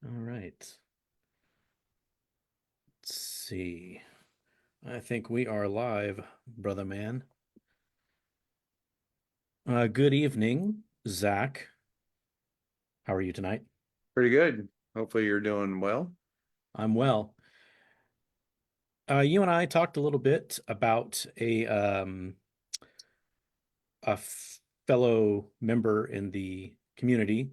All right. Let's see. I think we are live, brother man. Good evening, Zach. How are you tonight? Pretty good. Hopefully you're doing well. I'm well. You and I talked a little bit about a fellow member in the community,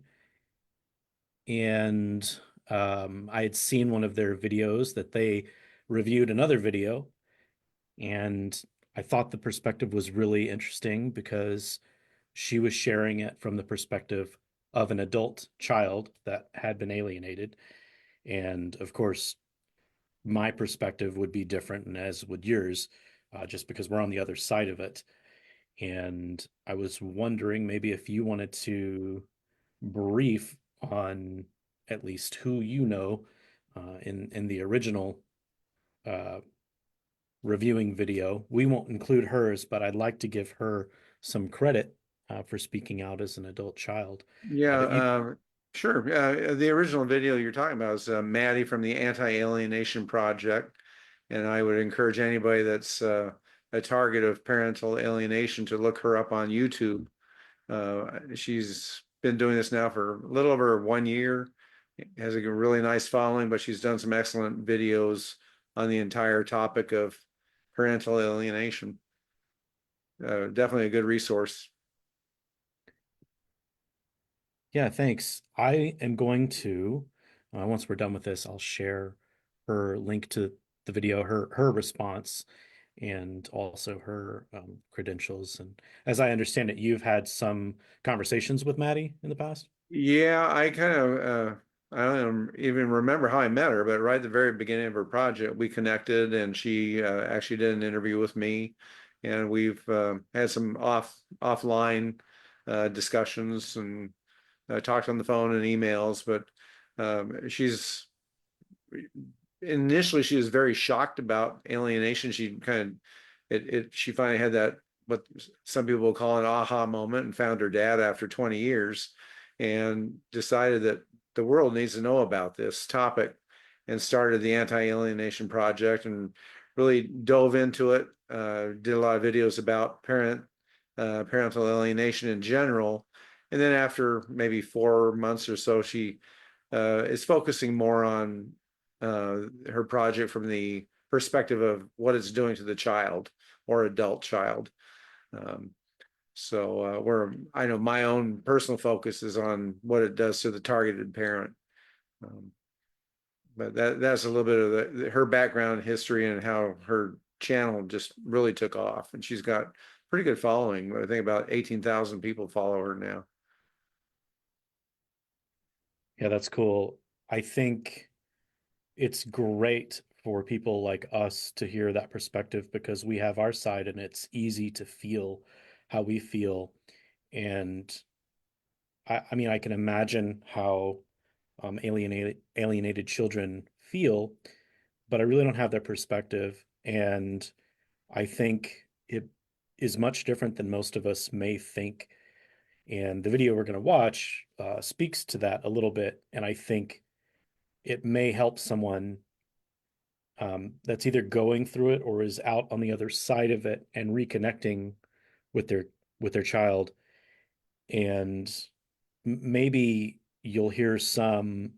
and I had seen one of their videos that they reviewed another video, and I thought the perspective was really interesting because she was sharing it from the perspective of an adult child that had been alienated. And of course, my perspective would be different, and as would yours, just because we're on the other side of it. And I was wondering maybe if you wanted to brief on at least who you know in the original uh, reviewing video. We won't include hers, but I'd like to give her some credit for speaking out as an adult child. Yeah, But you, sure. The original video you're talking about is Maddie from the Anti-Alienation Project. And I would encourage anybody that's a target of parental alienation to look her up on YouTube. She's been doing this now for a little over 1 year, has a really nice following, but she's done some excellent videos on the entire topic of parental alienation. Definitely a good resource. yeah, thanks. I am going to, once we're done with this, I'll share her link to the video, her response, and also her credentials. And as I understand it, you've had some conversations with Maddie in the past. Yeah, I don't even remember how I met her, but right at the very beginning of her project, we connected and she actually did an interview with me. And we've had some offline discussions and talked on the phone and emails, but she's initially she was very shocked about alienation. She kind of she finally had that what some people will call an aha moment and found her dad after 20 years and decided that the world needs to know about this topic and started the Anti-Alienation Project and really dove into it. Did a lot of videos about parental alienation in general. And then after maybe 4 months or so, she is focusing more on her project from the perspective of what it's doing to the child or adult child. Um, where I know my own personal focus is on what it does to the targeted parent. Um, but that's a little bit of her background history and how her channel just really took off. And she's got pretty good following. I think about 18,000 people follow her now. Yeah, that's cool. I think it's great for people like us to hear that perspective because we have our side and it's easy to feel how we feel. And I mean, I can imagine how alienated children feel, but I really don't have their perspective. And I think it is much different than most of us may think. And the video we're going to watch speaks to that a little bit. And I think it may help someone that's either going through it or is out on the other side of it and reconnecting with their child. And maybe you'll hear some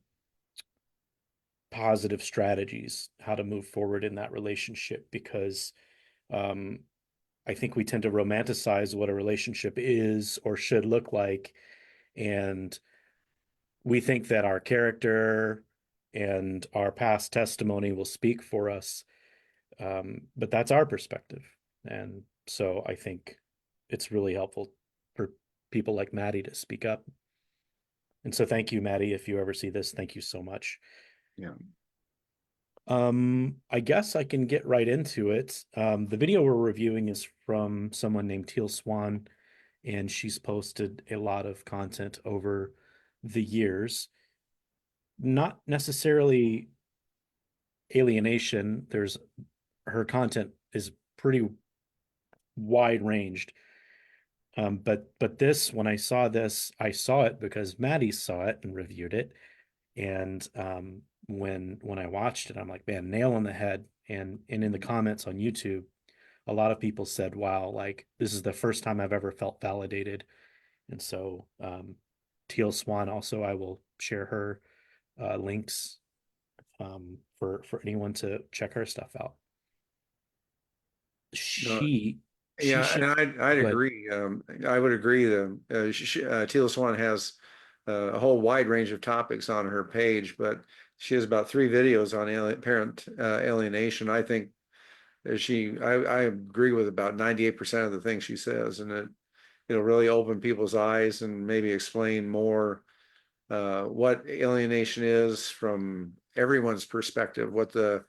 positive strategies how to move forward in that relationship because um, I think we tend to romanticize what a relationship is or should look like, and we think that our character and our past testimony will speak for us, but that's our perspective, and so I think it's really helpful for people like Maddie to speak up. And so, thank you, Maddie. If you ever see this, thank you so much. Yeah. I guess I can get right into it. The video we're reviewing is from someone named Teal Swan, and she's posted a lot of content over the years. Not necessarily alienation. There's her content is pretty wide ranged. But this, when I saw this, I saw it because Maddie saw it and reviewed it, And when I watched it, I'm like, man, nail on the head. And in the comments on YouTube, a lot of people said, wow, like this is the first time I've ever felt validated. And so Teal Swan also, I will share her links for anyone to check her stuff out. No, She yeah, and shared. I'd Go ahead. agree. I would agree that Teal Swan has a whole wide range of topics on her page, but she has about 3 videos on parent alienation. I think I agree with about 98% of the things she says, and it'll really open people's eyes and maybe explain more what alienation is from everyone's perspective, what the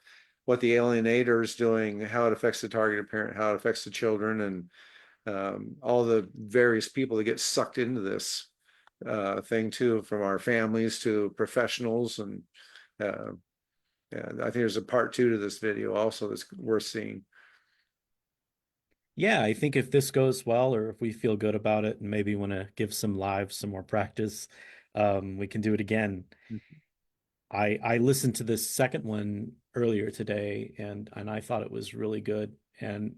alienator is doing, how it affects the targeted parent, how it affects the children, and all the various people that get sucked into this thing too, from our families to professionals. And uh, yeah, I think there's a part 2 to this video also that's worth seeing. Yeah, I think if this goes well, or if we feel good about it and maybe want to give some live some more practice, we can do it again. I listened to this second one earlier today, and I thought it was really good, and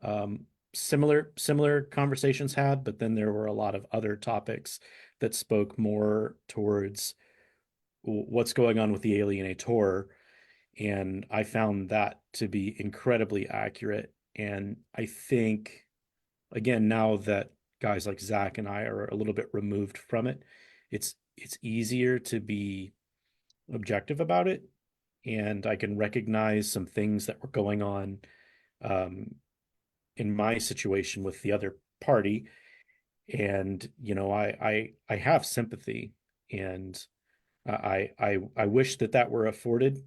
um, similar conversations had, but then there were a lot of other topics that spoke more towards what's going on with the alienator, and I found that to be incredibly accurate. And I think, again, now that guys like Zach and I are a little bit removed from it, it's easier to be objective about it, and I can recognize some things that were going on um, in my situation with the other party. And I have sympathy, and I wish that that were afforded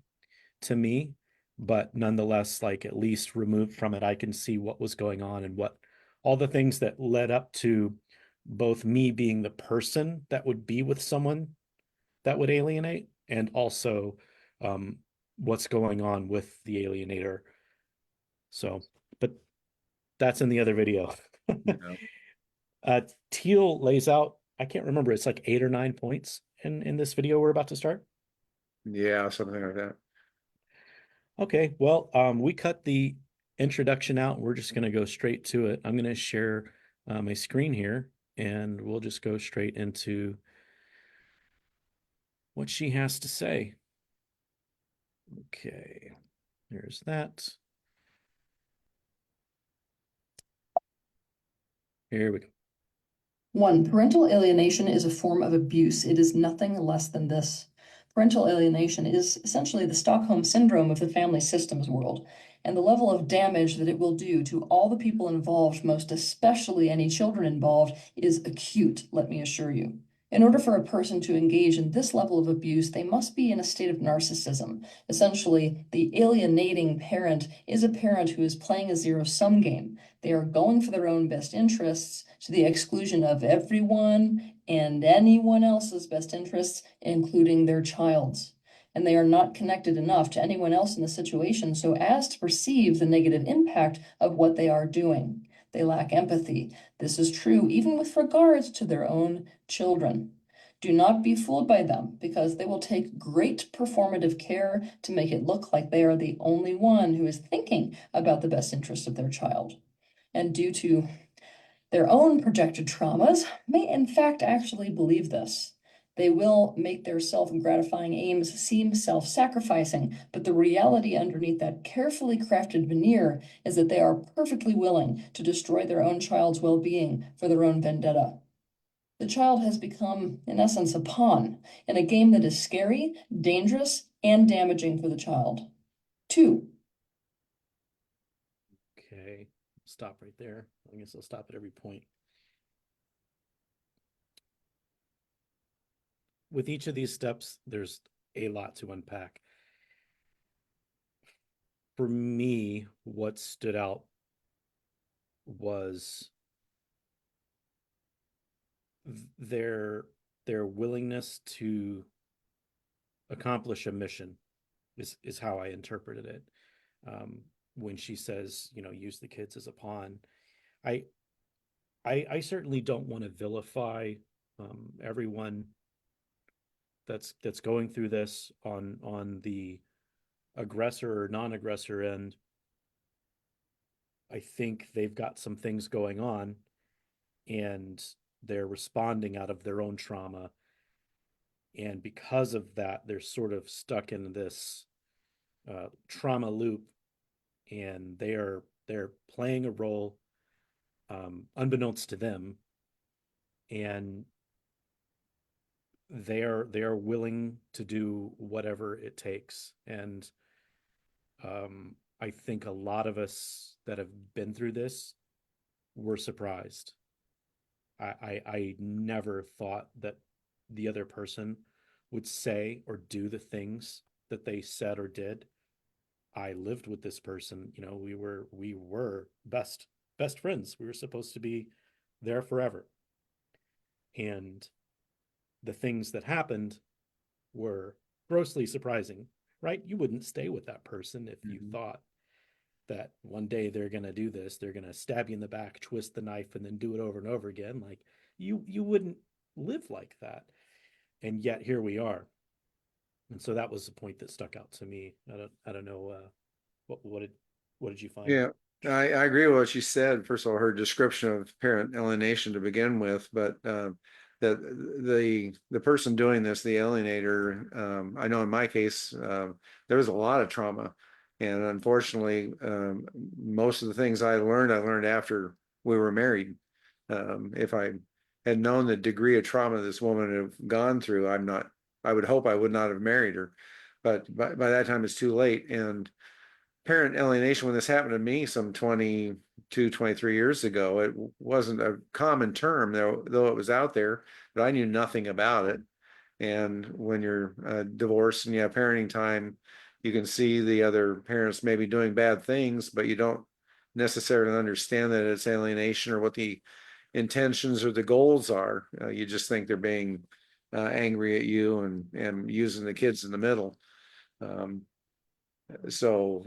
to me, but nonetheless, like at least removed from it, I can see what was going on and what all the things that led up to both me being the person that would be with someone that would alienate, and also um, what's going on with the alienator. So, but that's in the other video. Yeah, uh, Teal lays out, I can't remember, it's like 8 or 9 points in this video we're about to start. yeah, something like that. Okay, well, we cut the introduction out. We're just going to go straight to it. I'm going to share my screen here, and we'll just go straight into what she has to say. Okay, there's that. Here we go. 1. Parental alienation is a form of abuse. It is nothing less than this. Parental alienation is essentially the Stockholm syndrome of the family systems world, and the level of damage that it will do to all the people involved, most especially any children involved, is acute, let me assure you. In order for a person to engage in this level of abuse, they must be in a state of narcissism. Essentially, the alienating parent is a parent who is playing a zero-sum game. They are going for their own best interests to the exclusion of everyone and anyone else's best interests, including their child's. And they are not connected enough to anyone else in the situation so as to perceive the negative impact of what they are doing. They lack empathy. This is true even with regards to their own children. Do not be fooled by them, because they will take great performative care to make it look like they are the only one who is thinking about the best interest of their child. And due to their own projected traumas, may in fact actually believe this. They will make their self-gratifying aims seem self-sacrificing, but the reality underneath that carefully crafted veneer is that they are perfectly willing to destroy their own child's well-being for their own vendetta. The child has become, in essence, a pawn in a game that is scary, dangerous, and damaging for the child. 2. Okay, stop right there. I guess I'll stop at every point. With each of these steps, there's a lot to unpack. For me, what stood out was their their willingness to accomplish a mission is how I interpreted it. Um, when she says, use the kids as a pawn, I I certainly don't want to vilify everyone that's going through this on the aggressor or non-aggressor end, I think they've got some things going on and they're responding out of their own trauma. And because of that, they're sort of stuck in this trauma loop, and they're playing a role unbeknownst to them, and they are willing to do whatever it takes. And I think a lot of us that have been through this were surprised. I never thought that the other person would say or do the things that they said or did. I lived with this person, we were best friends. We were supposed to be there forever. And the things that happened were grossly surprising, right? You wouldn't stay with that person if you thought that one day they're going to do this. They're going to stab you in the back, twist the knife, and then do it over and over again. Like you wouldn't live like that. And yet here we are. And so that was the point that stuck out to me. I don't know. What did you find? Yeah, I agree with what she said. First of all, her description of parent alienation to begin with, but that the person doing this, the alienator, I know in my case, there was a lot of trauma, and unfortunately, most of the things I learned after we were married. If I had known the degree of trauma this woman had gone through, I would hope I would not have married her, but by that time it's too late. And parent alienation, when this happened to me some 22, 23 years ago, it wasn't a common term, though it was out there, but I knew nothing about it. And when you're divorced and you have parenting time, you can see the other parents maybe doing bad things, but you don't necessarily understand that it's alienation or what the intentions or the goals are. You just think they're being angry at you and using the kids in the middle. So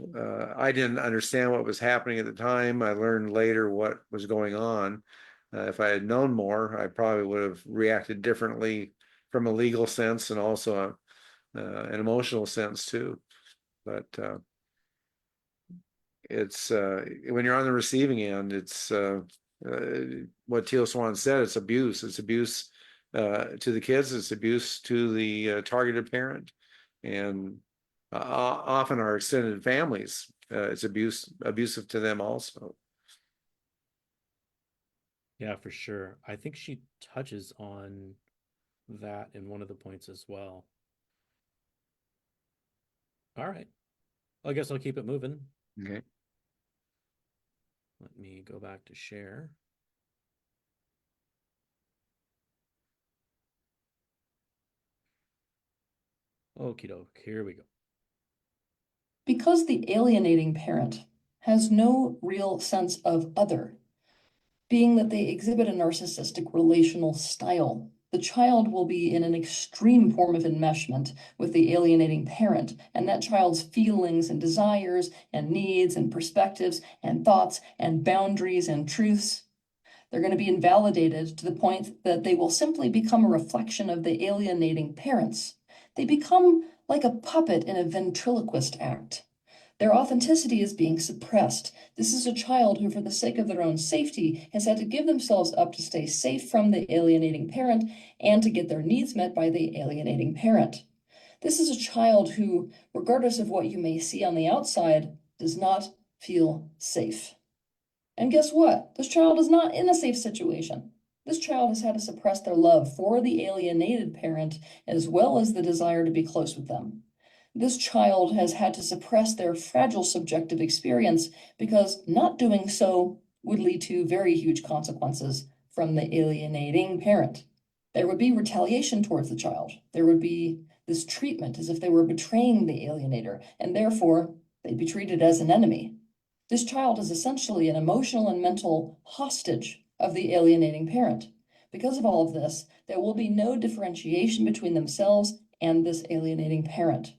I didn't understand what was happening at the time. I learned later what was going on. If I had known more, I probably would have reacted differently from a legal sense and also an emotional sense too. But it's when you're on the receiving end, it's what Teal Swan said. It's abuse. It's abuse to the kids. It's abuse to the targeted parent, and often our extended families. It's abusive to them also. Yeah, for sure. I think she touches on that in one of the points as well. All right. I guess I'll keep it moving. Okay. Let me go back to share. Okie doke, here we go. Because the alienating parent has no real sense of other, being that they exhibit a narcissistic relational style, the child will be in an extreme form of enmeshment with the alienating parent, and that child's feelings and desires and needs and perspectives and thoughts and boundaries and truths, they're going to be invalidated to the point that they will simply become a reflection of the alienating parents. They become like a puppet in a ventriloquist act. Their authenticity is being suppressed. This is a child who, for the sake of their own safety, has had to give themselves up to stay safe from the alienating parent and to get their needs met by the alienating parent. This is a child who, regardless of what you may see on the outside, does not feel safe. And guess what? This child is not in a safe situation. This child has had to suppress their love for the alienated parent as well as the desire to be close with them. This child has had to suppress their fragile subjective experience because not doing so would lead to very huge consequences from the alienating parent. There would be retaliation towards the child. There would be this treatment as if they were betraying the alienator, and therefore they'd be treated as an enemy. This child is essentially an emotional and mental hostage of the alienating parent. Because of all of this, there will be no differentiation between themselves and this alienating parent.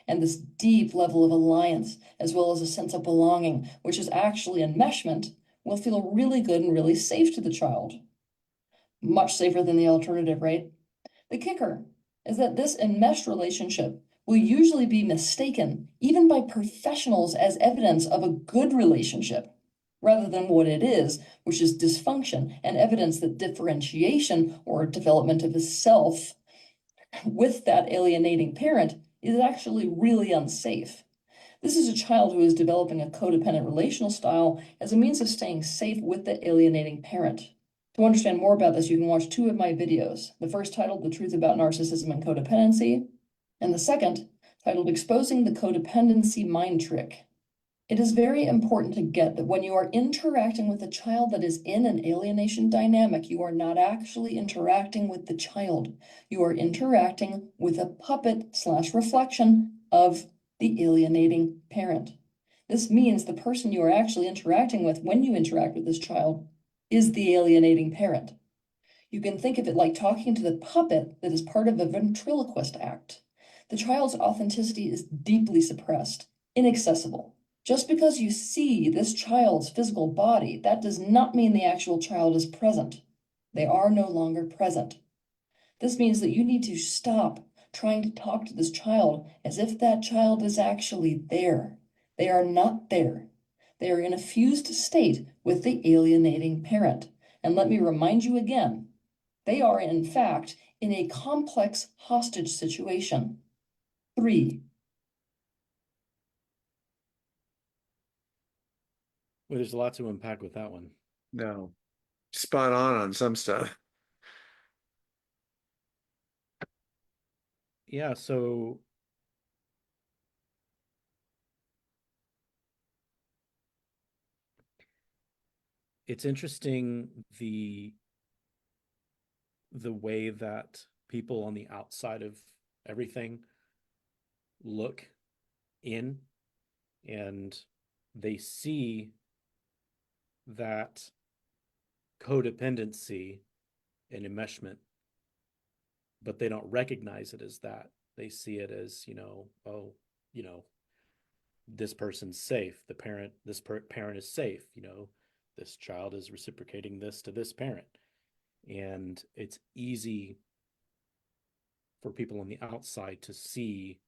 And this deep level of alliance, as well as a sense of belonging, which is actually enmeshment, will feel really good and really safe to the child. Much safer than the alternative, right? The kicker is that this enmeshed relationship will usually be mistaken, even by professionals, as evidence of a good relationship, rather than what it is, which is dysfunction and evidence that differentiation or development of a self with that alienating parent is actually really unsafe. This is a child who is developing a codependent relational style as a means of staying safe with the alienating parent. To understand more about this, you can watch 2 of my videos. The first titled The Truth About Narcissism and Codependency, and the second titled Exposing the Codependency Mind Trick. It is very important to get that when you are interacting with a child that is in an alienation dynamic, you are not actually interacting with the child. You are interacting with a puppet/reflection of the alienating parent. This means the person you are actually interacting with when you interact with this child is the alienating parent. You can think of it like talking to the puppet that is part of a ventriloquist act. The child's authenticity is deeply suppressed, inaccessible. Just because you see this child's physical body, that does not mean the actual child is present. They are no longer present. This means that you need to stop trying to talk to this child as if that child is actually there. They are not there. They are in a fused state with the alienating parent. And let me remind you again, they are in fact in a complex hostage situation. 3. Well, there's a lot to unpack with that one. No, spot on some stuff. Yeah, so it's interesting the way that people on the outside of everything look in, and they see that codependency and enmeshment, but they don't recognize it as that. They see it as, oh, you know, this person's safe. This parent is safe. This child is reciprocating this to this parent. And it's easy for people on the outside to see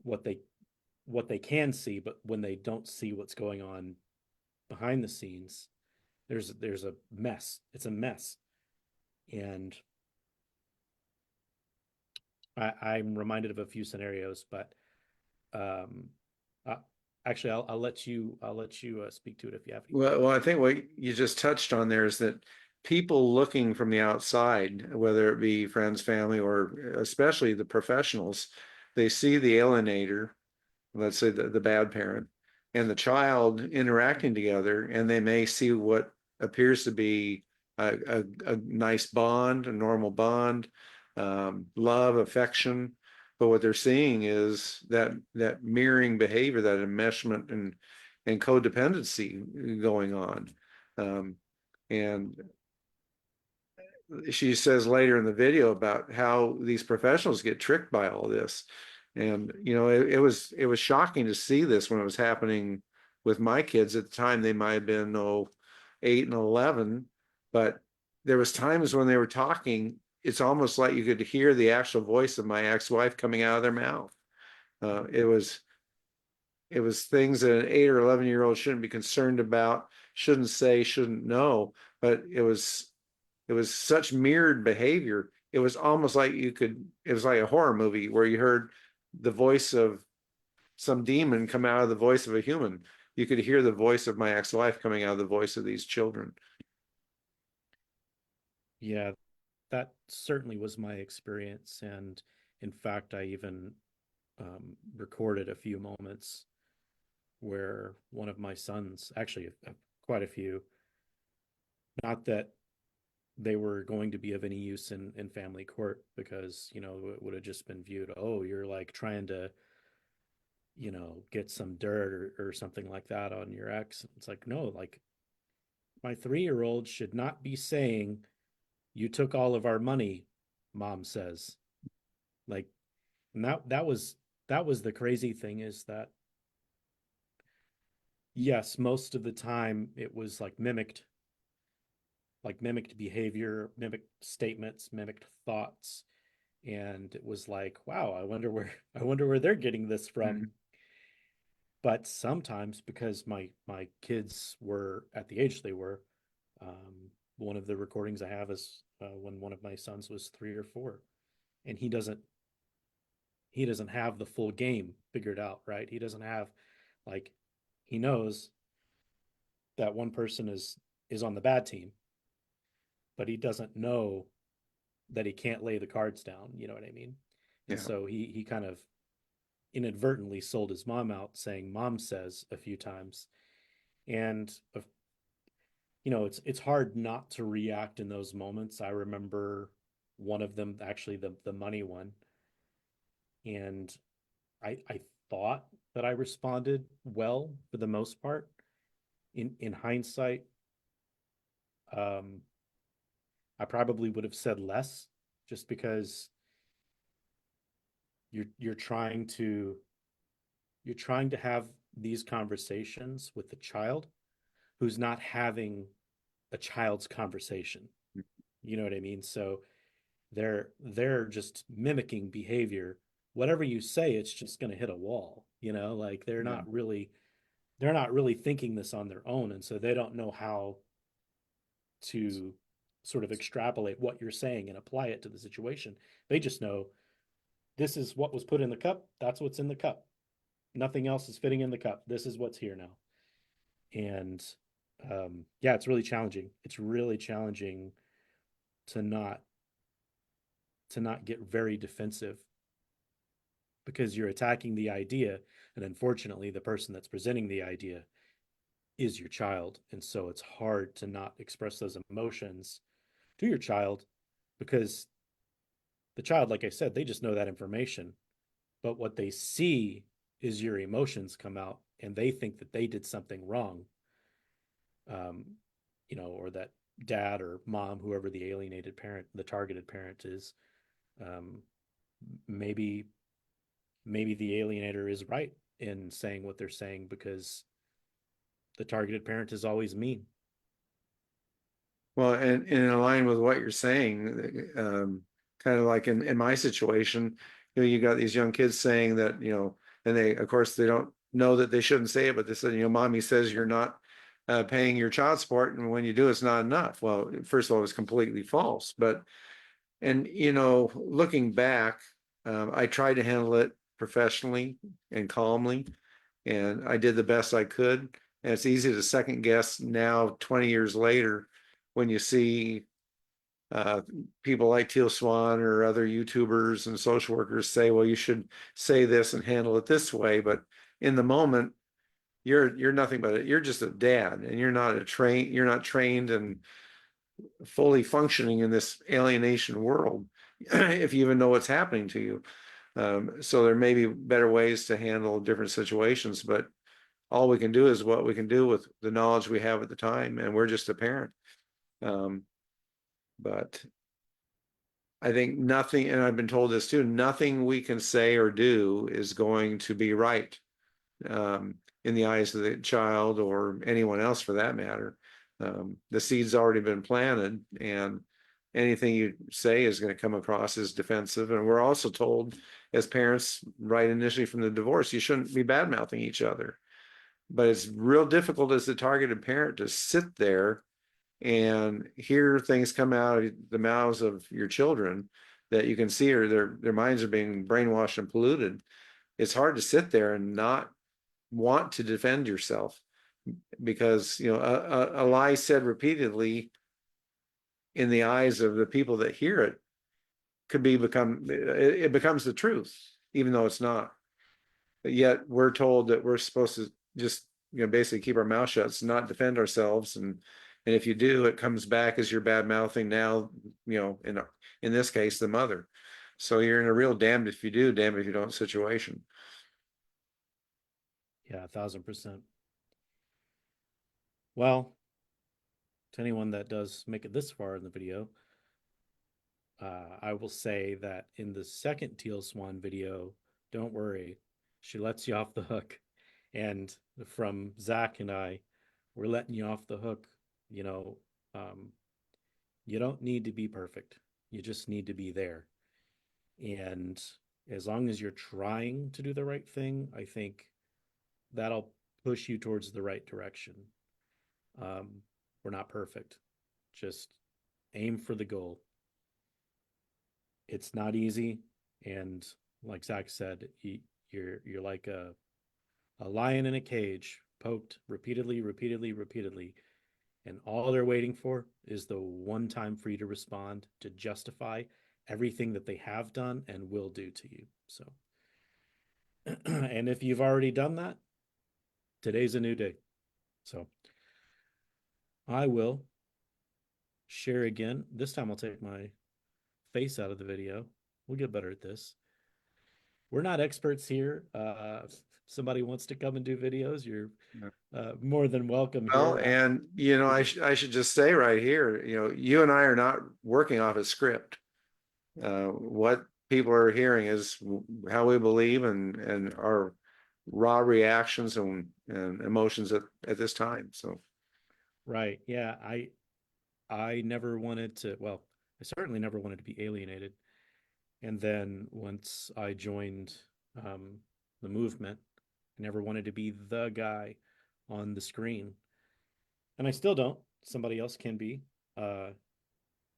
what they can see, but when they don't see what's going on behind the scenes, there's a mess. It's a mess. And I'm reminded of a few scenarios, but um, uh, actually, I'll let you speak to it if you have any. Well, I think what you just touched on there is that people looking from the outside, whether it be friends, family, or especially the professionals, they see the alienator, let's say the bad parent, and the child interacting together, and they may see what appears to be a nice bond, a normal bond, love, affection. But what they're seeing is that mirroring behavior, that enmeshment and codependency going on. And she says later in the video about how these professionals get tricked by all this. And it was shocking to see this when it was happening with my kids at the time. They might have been 8 and 11, but there was times when they were talking, it's almost like you could hear the actual voice of my ex-wife coming out of their mouth. It was things that an 8 or 11-year-old shouldn't be concerned about, shouldn't say, shouldn't know, but it was such mirrored behavior. It was almost like it was like a horror movie where you heard the voice of some demon come out of the voice of a human. You could hear the voice of my ex-wife coming out of the voice of these children. Yeah, that certainly was my experience, and in fact, I even recorded a few moments where one of my sons, actually quite a few, not that they were going to be of any use in family court, because it would have just been viewed, oh, you're like trying to get some dirt or something like that on your ex. It's like, no, like my 3-year-old should not be saying, you took all of our money, mom says. Like, and that was the crazy thing, is that yes, most of the time it was like mimicked behavior, mimicked statements, mimicked thoughts. And it was like, wow, I wonder where they're getting this from. Mhm. But sometimes, because my kids were at the age they were, one of the recordings I have is when one of my sons was 3 or 4, and he doesn't have the full game figured out, right? He doesn't have, like, he knows that one person is on the bad team, but he doesn't know that he can't lay the cards down. You know what I mean? And Yeah. so he kind of inadvertently sold his mom out, saying "mom says" a few times, and it's hard not to react in those moments. I remember one of them, actually the money one, and I thought that I responded well for the most part. In hindsight, um, I probably would have said less, just because you're trying to have these conversations with the child who's not having a child's conversation. You know what I mean? So they're just mimicking behavior. Whatever you say, it's just going to hit a wall. Like Yeah. they're not really thinking this on their own, and so they don't know how to sort of extrapolate what you're saying and apply it to the situation. They just know this is what was put in the cup. That's what's in the cup. Nothing else is fitting in the cup. This is what's here now. And yeah, it's really challenging. It's really challenging to not get very defensive, because you're attacking the idea, and unfortunately the person that's presenting the idea is your child, and so it's hard to not express those emotions to your child, because the child, like I said, they just know that information, but what they see is your emotions come out, and they think that they did something wrong, um, or that dad or mom, whoever the alienated parent, the targeted parent is, um, maybe the alienator is right in saying what they're saying, because the targeted parent is always mean. Well, and in line with what you're saying, kind of like in my situation, you got these young kids saying that, and they, of course, they don't know that they shouldn't say it, but they said, mommy says you're not paying your child support, and when you do, it's not enough. Well, first of all, it's completely false. But, and, looking back, I tried to handle it professionally and calmly, and I did the best I could. And it's easy to second guess now, 20 years later, when you see uh, people like Teal Swan or other YouTubers and social workers say, well, you should say this and handle it this way. But in the moment, you're nothing but you're just a dad, and you're not trained and fully functioning in this alienation world if you even know what's happening to you. So there may be better ways to handle different situations, but all we can do is what we can do with the knowledge we have at the time, and we're just a parent. Um, but I think nothing, and I've been told this too, nothing we can say or do is going to be right um, in the eyes of the child or anyone else for that matter. The seed's already been planted, and anything you say is going to come across as defensive. And we're also told as parents, right initially from the divorce, you shouldn't be bad mouthing each other. But it's real difficult as the targeted parent to sit there and hear things come out of the mouths of your children that you can see, or their minds are being brainwashed and polluted. It's hard to sit there and not want to defend yourself, because a lie said repeatedly in the eyes of the people that hear it it becomes the truth, even though it's not. But yet we're told that we're supposed to just basically keep our mouth shut, not defend ourselves, and if you do, it comes back as you're bad mouthing now, in this case the mother. So you're in a real damned if you do, damned if you don't situation. Yeah, 1,000%. Well, to anyone that does make it this far in the video, I will say that in the second Teal Swan video, don't worry, she lets you off the hook. And from Zach and I, we're letting you off the hook. You know, um, you don't need to be perfect. You just need to be there. And as long as you're trying to do the right thing, I think that'll push you towards the right direction. We're not perfect. Just aim for the goal. It's not easy, and like Zach said, you're like a lion in a cage, poked repeatedly, repeatedly, repeatedly, and all they're waiting for is the one time for you to respond to justify everything that they have done and will do to you. So, and if you've already done that, today's a new day. So, I will share again. This time I'll take my face out of the video. We'll get better at this. We're not experts here. If somebody wants to come and do videos, you're more than welcome Well, here. and I should just say right here, you and I are not working off a script. What people are hearing is how we believe and our raw reactions and emotions at this time. So Right. Yeah. I never wanted to, well, I certainly never wanted to be alienated. And then once I joined um, the movement, I never wanted to be the guy on the screen. And I still don't. Somebody else can be. Uh,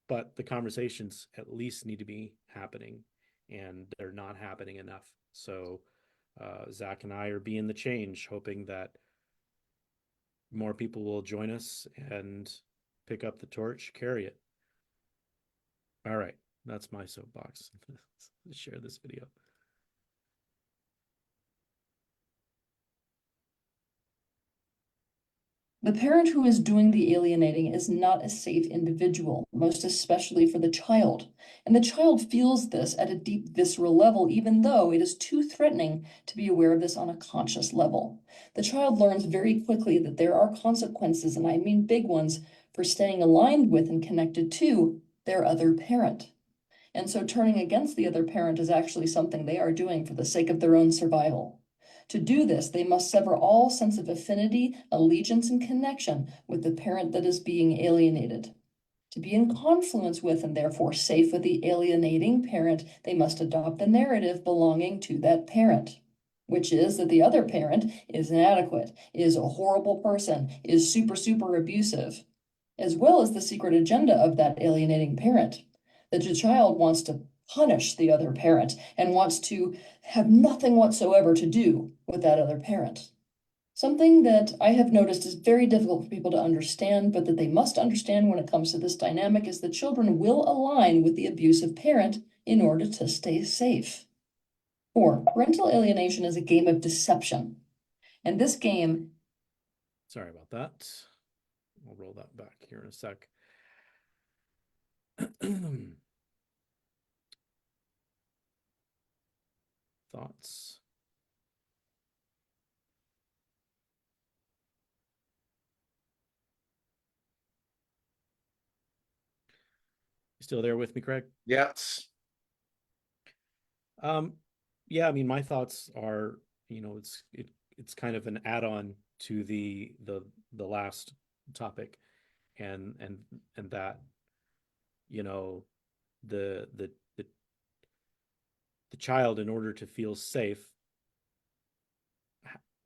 but the conversations at least need to be happening, and they're not happening enough. So Zach and I are being the change, hoping that more people will join us and pick up the torch, carry it. All right, that's my soapbox. Share this video. The parent who is doing the alienating is not a safe individual, most especially for the child. And the child feels this at a deep visceral level, even though it is too threatening to be aware of this on a conscious level. The child learns very quickly that there are consequences, and I mean big ones, for staying aligned with and connected to their other parent. And so turning against the other parent is actually something they are doing for the sake of their own survival. To do this, they must sever all sense of affinity, allegiance, and connection with the parent that is being alienated. To be in confluence with and therefore safe with the alienating parent, they must adopt the narrative belonging to that parent, which is that the other parent is inadequate, is a horrible person, is super, super abusive, as well as the secret agenda of that alienating parent. That the child wants to punish the other parent and wants to have nothing whatsoever to do with that other parent. Something that I have noticed is very difficult for people to understand, but that they must understand when it comes to this dynamic is that children will align with the abusive parent in order to stay safe. 4, parental alienation is a game of deception. And this game, Sorry about that. I'll roll that back here in a sec. Thoughts? You still there with me, Craig? yes, Um, yeah, I mean, my thoughts are, it's kind of an add-on to the last topic, and that, you know, the the the, the child, in order to feel safe,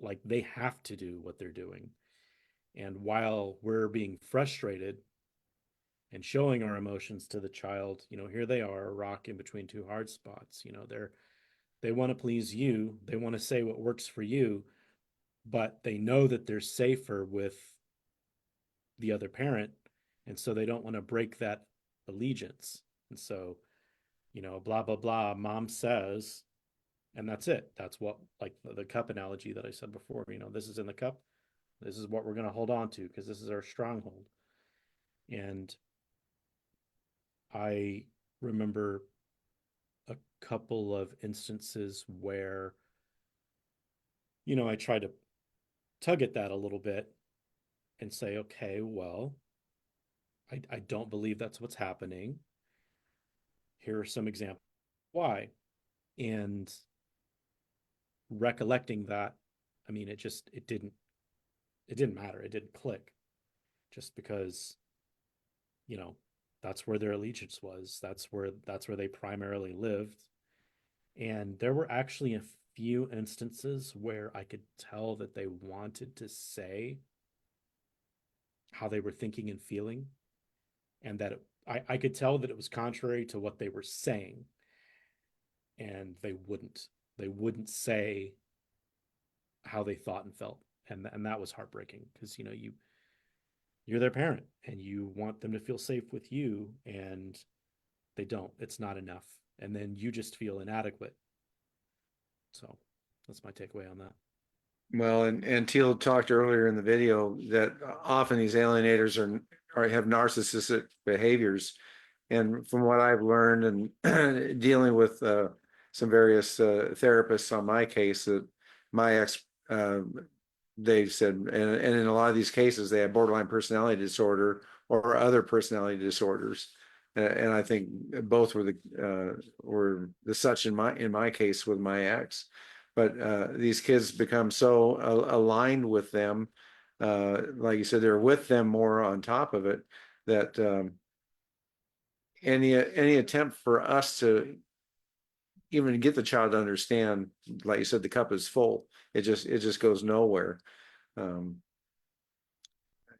like they have to do what they're doing. And while we're being frustrated and showing our emotions to the child, here they are, a rock in between two hard spots. They want to please you, they want to say what works for you, but they know that they're safer with the other parent, and so they don't want to break that allegiance. And so, blah blah blah, mom says, and that's it. That's what, like the cup analogy that I said before, this is in the cup, this is what we're going to hold on to because this is our stronghold. And I remember a couple of instances where I tried to tug at that a little bit and say, okay, well, I don't believe that's what's happening. Here are some examples why. And recollecting that, I mean, it didn't matter. It didn't click just because, you know, that's where their allegiance was. That's where they primarily lived. And there were actually a few instances where I could tell that they wanted to say how they were thinking and feeling, and that I could tell that it was contrary to what they were saying, and they wouldn't say how they thought and felt, and that was heartbreaking because you're their parent and you want them to feel safe with you, and they don't. It's not enough, and then you just feel inadequate. So that's my takeaway on that. Well, and Teal talked earlier in the video that often these alienators are have narcissistic behaviors. And from what I've learned and dealing with some various therapists on my case, that my ex, uh, they said, and in a lot of these cases, they have borderline personality disorder or other personality disorders. And I think both were the such in my case with my ex. But these kids become so aligned with them, like you said, they're with them more on top of it, that any attempt for us to even get the child to understand, like you said, the cup is full. It just goes nowhere. Um,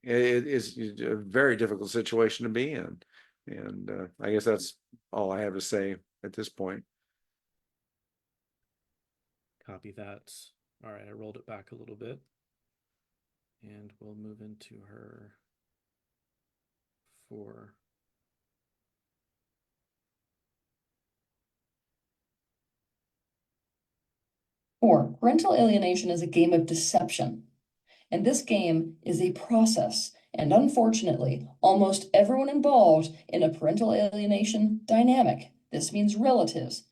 it is a very difficult situation to be in, and I guess that's all I have to say at this point. Copy that. All right, I rolled it back a little bit, and we'll move into her 4. 4. Parental alienation is a game of deception. And this game is a process. And unfortunately, almost everyone involved in a parental alienation dynamic, this means relatives,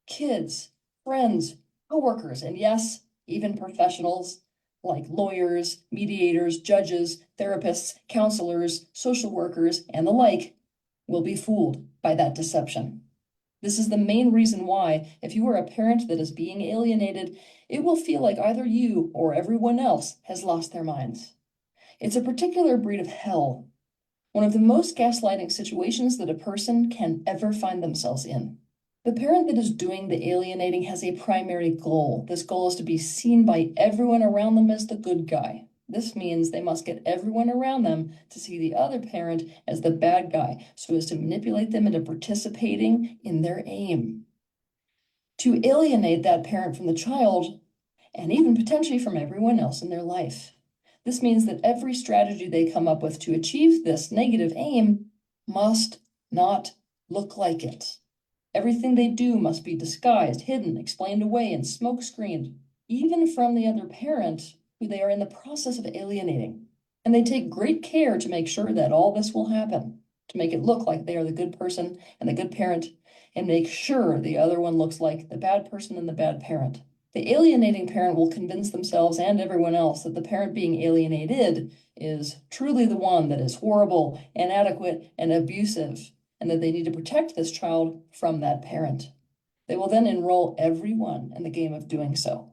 kids, friends, coworkers, and yes, even professionals like lawyers, mediators, judges, therapists, counselors, social workers, and the like, will be fooled by that deception. This is the main reason why, if you are a parent that is being alienated, it will feel like either you or everyone else has lost their minds. It's a particular breed of hell, one of the most gaslighting situations that a person can ever find themselves in. The parent that is doing the alienating has a primary goal. This goal is to be seen by everyone around them as the good guy. This means they must get everyone around them to see the other parent as the bad guy, so as to manipulate them into participating in their aim. To alienate that parent from the child, and even potentially from everyone else in their life. This means that every strategy they come up with to achieve this negative aim must not look like it. Everything they do must be disguised, hidden, explained away, and smoke screened, even from the other parent who they are in the process of alienating. And they take great care to make sure that all this will happen, to make it look like they are the good person and the good parent, and make sure the other one looks like the bad person and the bad parent. The alienating parent will convince themselves and everyone else that the parent being alienated is truly the one that is horrible, inadequate, and abusive, and that they need to protect this child from that parent. They will then enroll everyone in the game of doing so.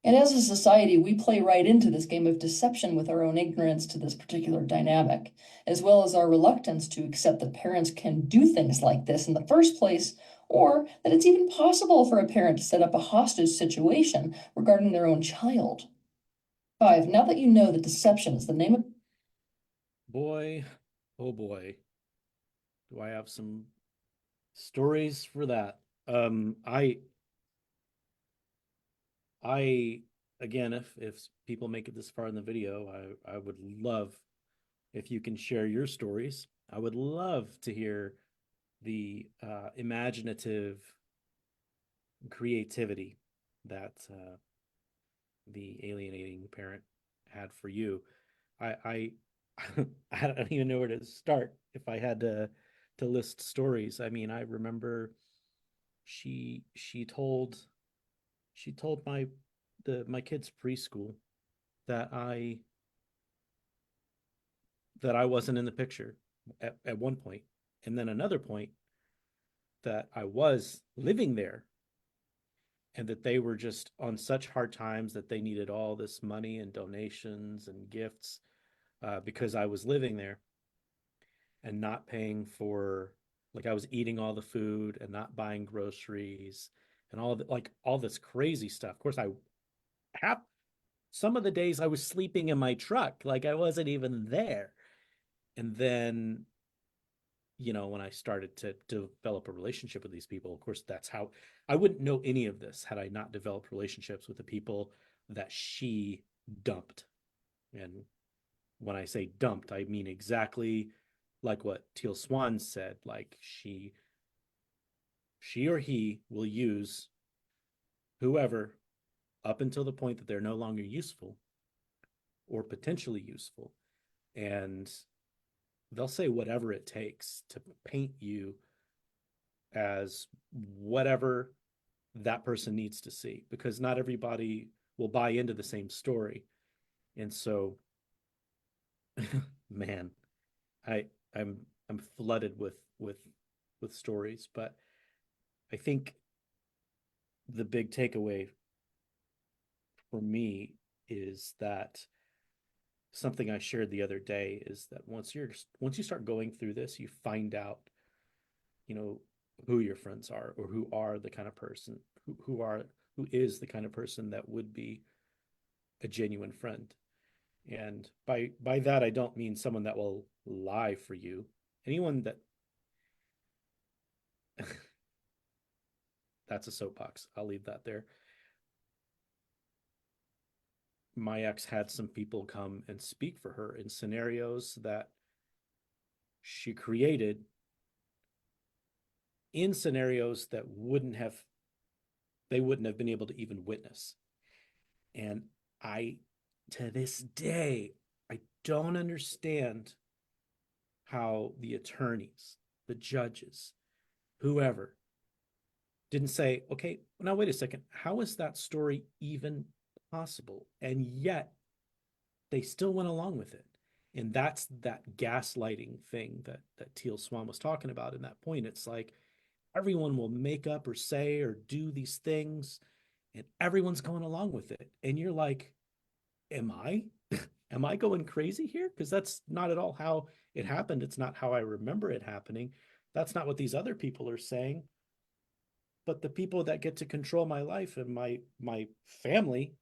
And as a society, we play right into this game of deception with our own ignorance to this particular dynamic, as well as our reluctance to accept that parents can do things like this in the first place, or that it's even possible for a parent to set up a hostage situation regarding their own child. 5. Now that you know that deception is the name of Boy, oh boy, do I have some stories for that. I again, if people make it this far in the video, I would love if you can share your stories. I would love to hear the imaginative creativity that the alienating parent had for you. I I don't even know where to start if I had to list stories. I mean, I remember she she told she told my kids preschool that I wasn't in the picture at one point, and then another point that I was living there, and that they were just on such hard times that they needed all this money and donations and gifts because I was living there and not paying for, like, I was eating all the food and not buying groceries and all this crazy stuff. Of course, I have some of the days I was sleeping in my truck, like I wasn't even there. And then, when I started to develop a relationship with these people, of course, that's how I wouldn't know any of this had I not developed relationships with the people that she dumped. And when I say dumped, I mean exactly like what Teal Swan said. Like she or he will use whoever up until the point that they're no longer useful or potentially useful. And they'll say whatever it takes to paint you as whatever that person needs to see, because not everybody will buy into the same story. And so, man, I I'm flooded with stories, but I think the big takeaway for me is that something I shared the other day is that once you start going through this, you find out, you know, who your friends are, or who are the kind of person who is the kind of person that would be a genuine friend. And by that I don't mean someone that will lie for you. Anyone that that's a soapbox. I'll leave that there. My ex had some people come and speak for her in scenarios that she created, in scenarios that they wouldn't have been able to even witness. And I, to this day, I don't understand how the attorneys, the judges, whoever didn't say, okay, now wait a second, how is that story even possible? And yet they still went along with it. And that's that gaslighting thing that Teal Swan was talking about in that point. It's like everyone will make up or say or do these things, and everyone's going along with it. And you're like, am I? Am I going crazy here? Because that's not at all how it happened. It's not how I remember it happening. That's not what these other people are saying. But the people that get to control my life and my family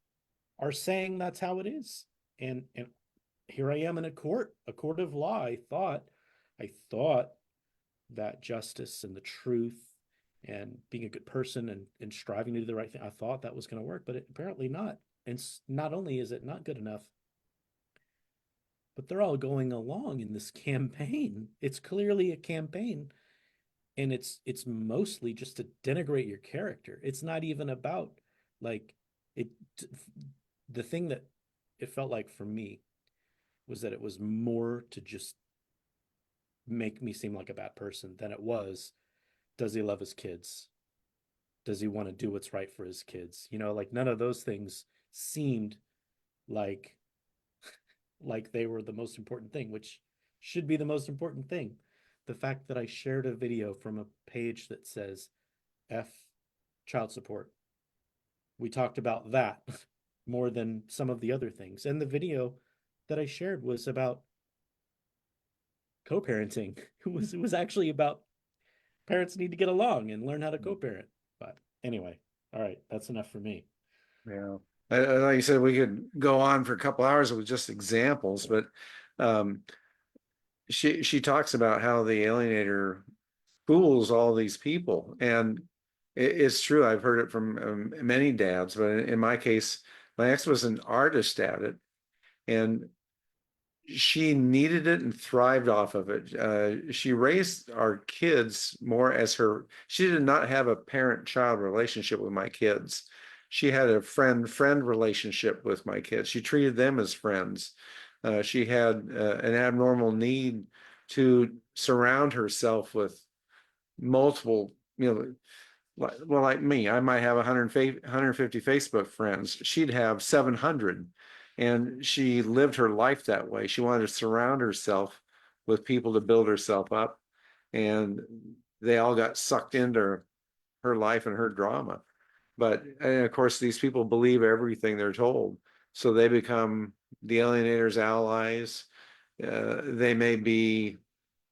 are saying that's how it is. And here I am in a court of law. I thought that justice and the truth and being a good person and striving to do the right thing, I thought that was going to work, but apparently not. And not only is it not good enough, but they're all going along in this campaign. It's clearly a campaign, and it's mostly just to denigrate your character. It's not even about like it. The thing that it felt like for me was that it was more to just make me seem like a bad person than it was, does he love his kids? Does he want to do what's right for his kids? Like none of those things seemed like they were the most important thing, which should be the most important thing. The fact that I shared a video from a page that says F child support. We talked about that more than some of the other things. And the video that I shared was about co-parenting. It was actually about parents need to get along and learn how to co-parent. But anyway, all right, that's enough for me. Yeah. Like you said, we could go on for a couple hours with just examples, but um, she talks about how the alienator fools all these people, and it's true. I've heard it from many dads, but in my case, my ex was an artist at it, and she needed it and thrived off of it. She raised our kids more as she did not have a parent-child relationship with my kids. She had a friend-friend relationship with my kids. She treated them as friends. She had an abnormal need to surround herself with multiple, like me, I might have 150 Facebook friends. She'd have 700. And she lived her life that way. She wanted to surround herself with people to build herself up. And they all got sucked into her life and her drama. And of course, these people believe everything they're told. So they become the alienator's allies. They may be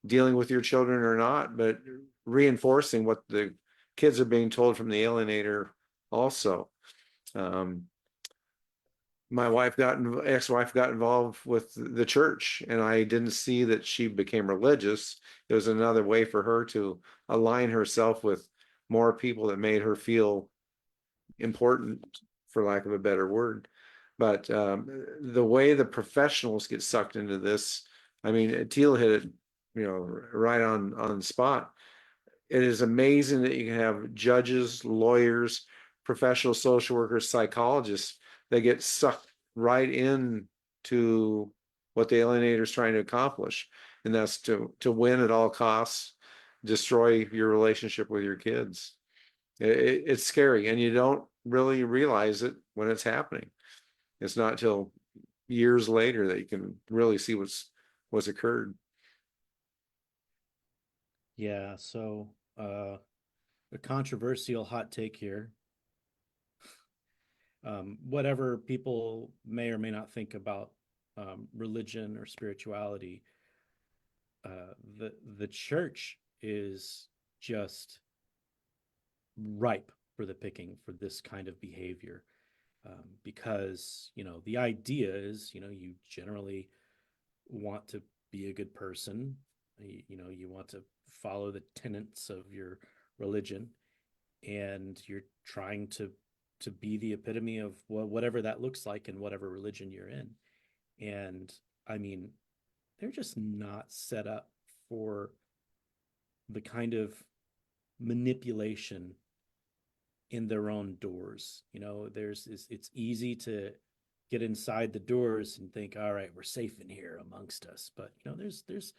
dealing with your children or not, but reinforcing what the kids are being told from the alienator also. My ex-wife got involved with the church, and I didn't see that she became religious. It was another way for her to align herself with more people that made her feel important, for lack of a better word. But the way the professionals get sucked into this, I mean, Teal hit it, right on the spot. It is amazing that you can have judges, lawyers, professional social workers, psychologists that get sucked right in to what the alienator is trying to accomplish, and that's to win at all costs, destroy your relationship with your kids. It's scary, and you don't really realize it when it's happening. It's not till years later that you can really see what's occurred. Yeah, so a controversial hot take here. Whatever people may or may not think about religion or spirituality, the church is just ripe for the picking for this kind of behavior, because the idea is you generally want to be a good person. You want to follow the tenets of your religion, and you're trying to be the epitome of whatever that looks like in whatever religion you're in. And I mean, they're just not set up for the kind of manipulation in their own doors. It's easy to get inside the doors and think, all right, we're safe in here amongst us. But there's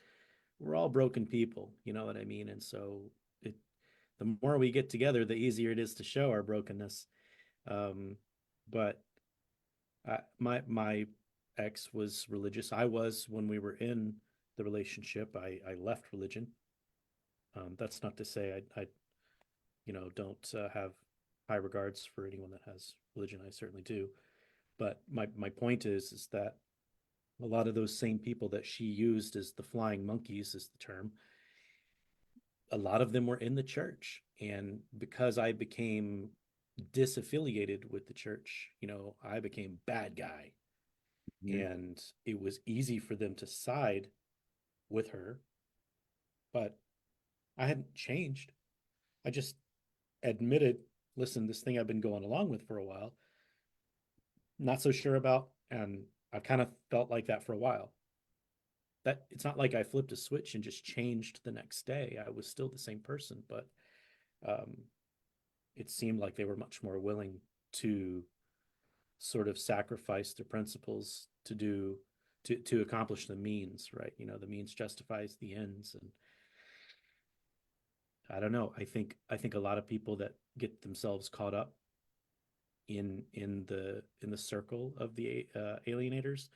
we're all broken people, you know what I mean? And so it the more we get together, the easier it is to show our brokenness. But my ex was religious. I was when we were in the relationship. I left religion. That's not to say I don't have high regards for anyone that has religion. I certainly do. But my point is that a lot of those same people that she used as the flying monkeys is the term, a lot of them were in the church. And because I became disaffiliated with the church, I became bad guy. Mhm. And it was easy for them to side with her, but I hadn't changed. I just admitted, listen, this thing I've been going along with for a while, not so sure about, and I kind of felt like that for a while. That it's not like I flipped a switch and just changed the next day. I was still the same person, but um, it seemed like they were much more willing to sort of sacrifice their principles to accomplish the means, right? The means justifies the ends. And I don't know. I think a lot of people that get themselves caught up in the circle of the alienators,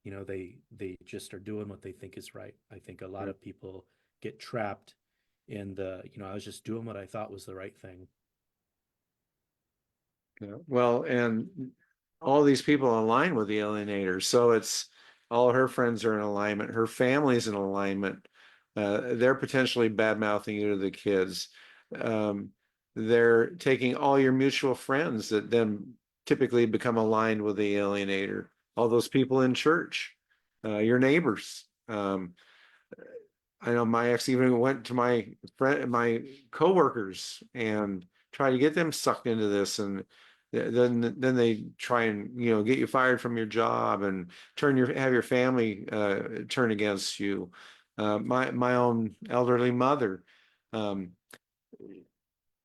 they just are doing what they think is right. I think a lot Yeah. of people get trapped in I was just doing what I thought was the right thing. Yeah. Well, and all these people align with the alienator. So it's all her friends are in alignment. Her family's in alignment. They're potentially bad mouthing you to the kids. Um, they're taking all your mutual friends that then typically become aligned with the alienator. All those people in church, your neighbors. I know my ex even went to my coworkers and try to get them sucked into this, and then they try and get you fired from your job and have your family turn against you. My own elderly mother, um,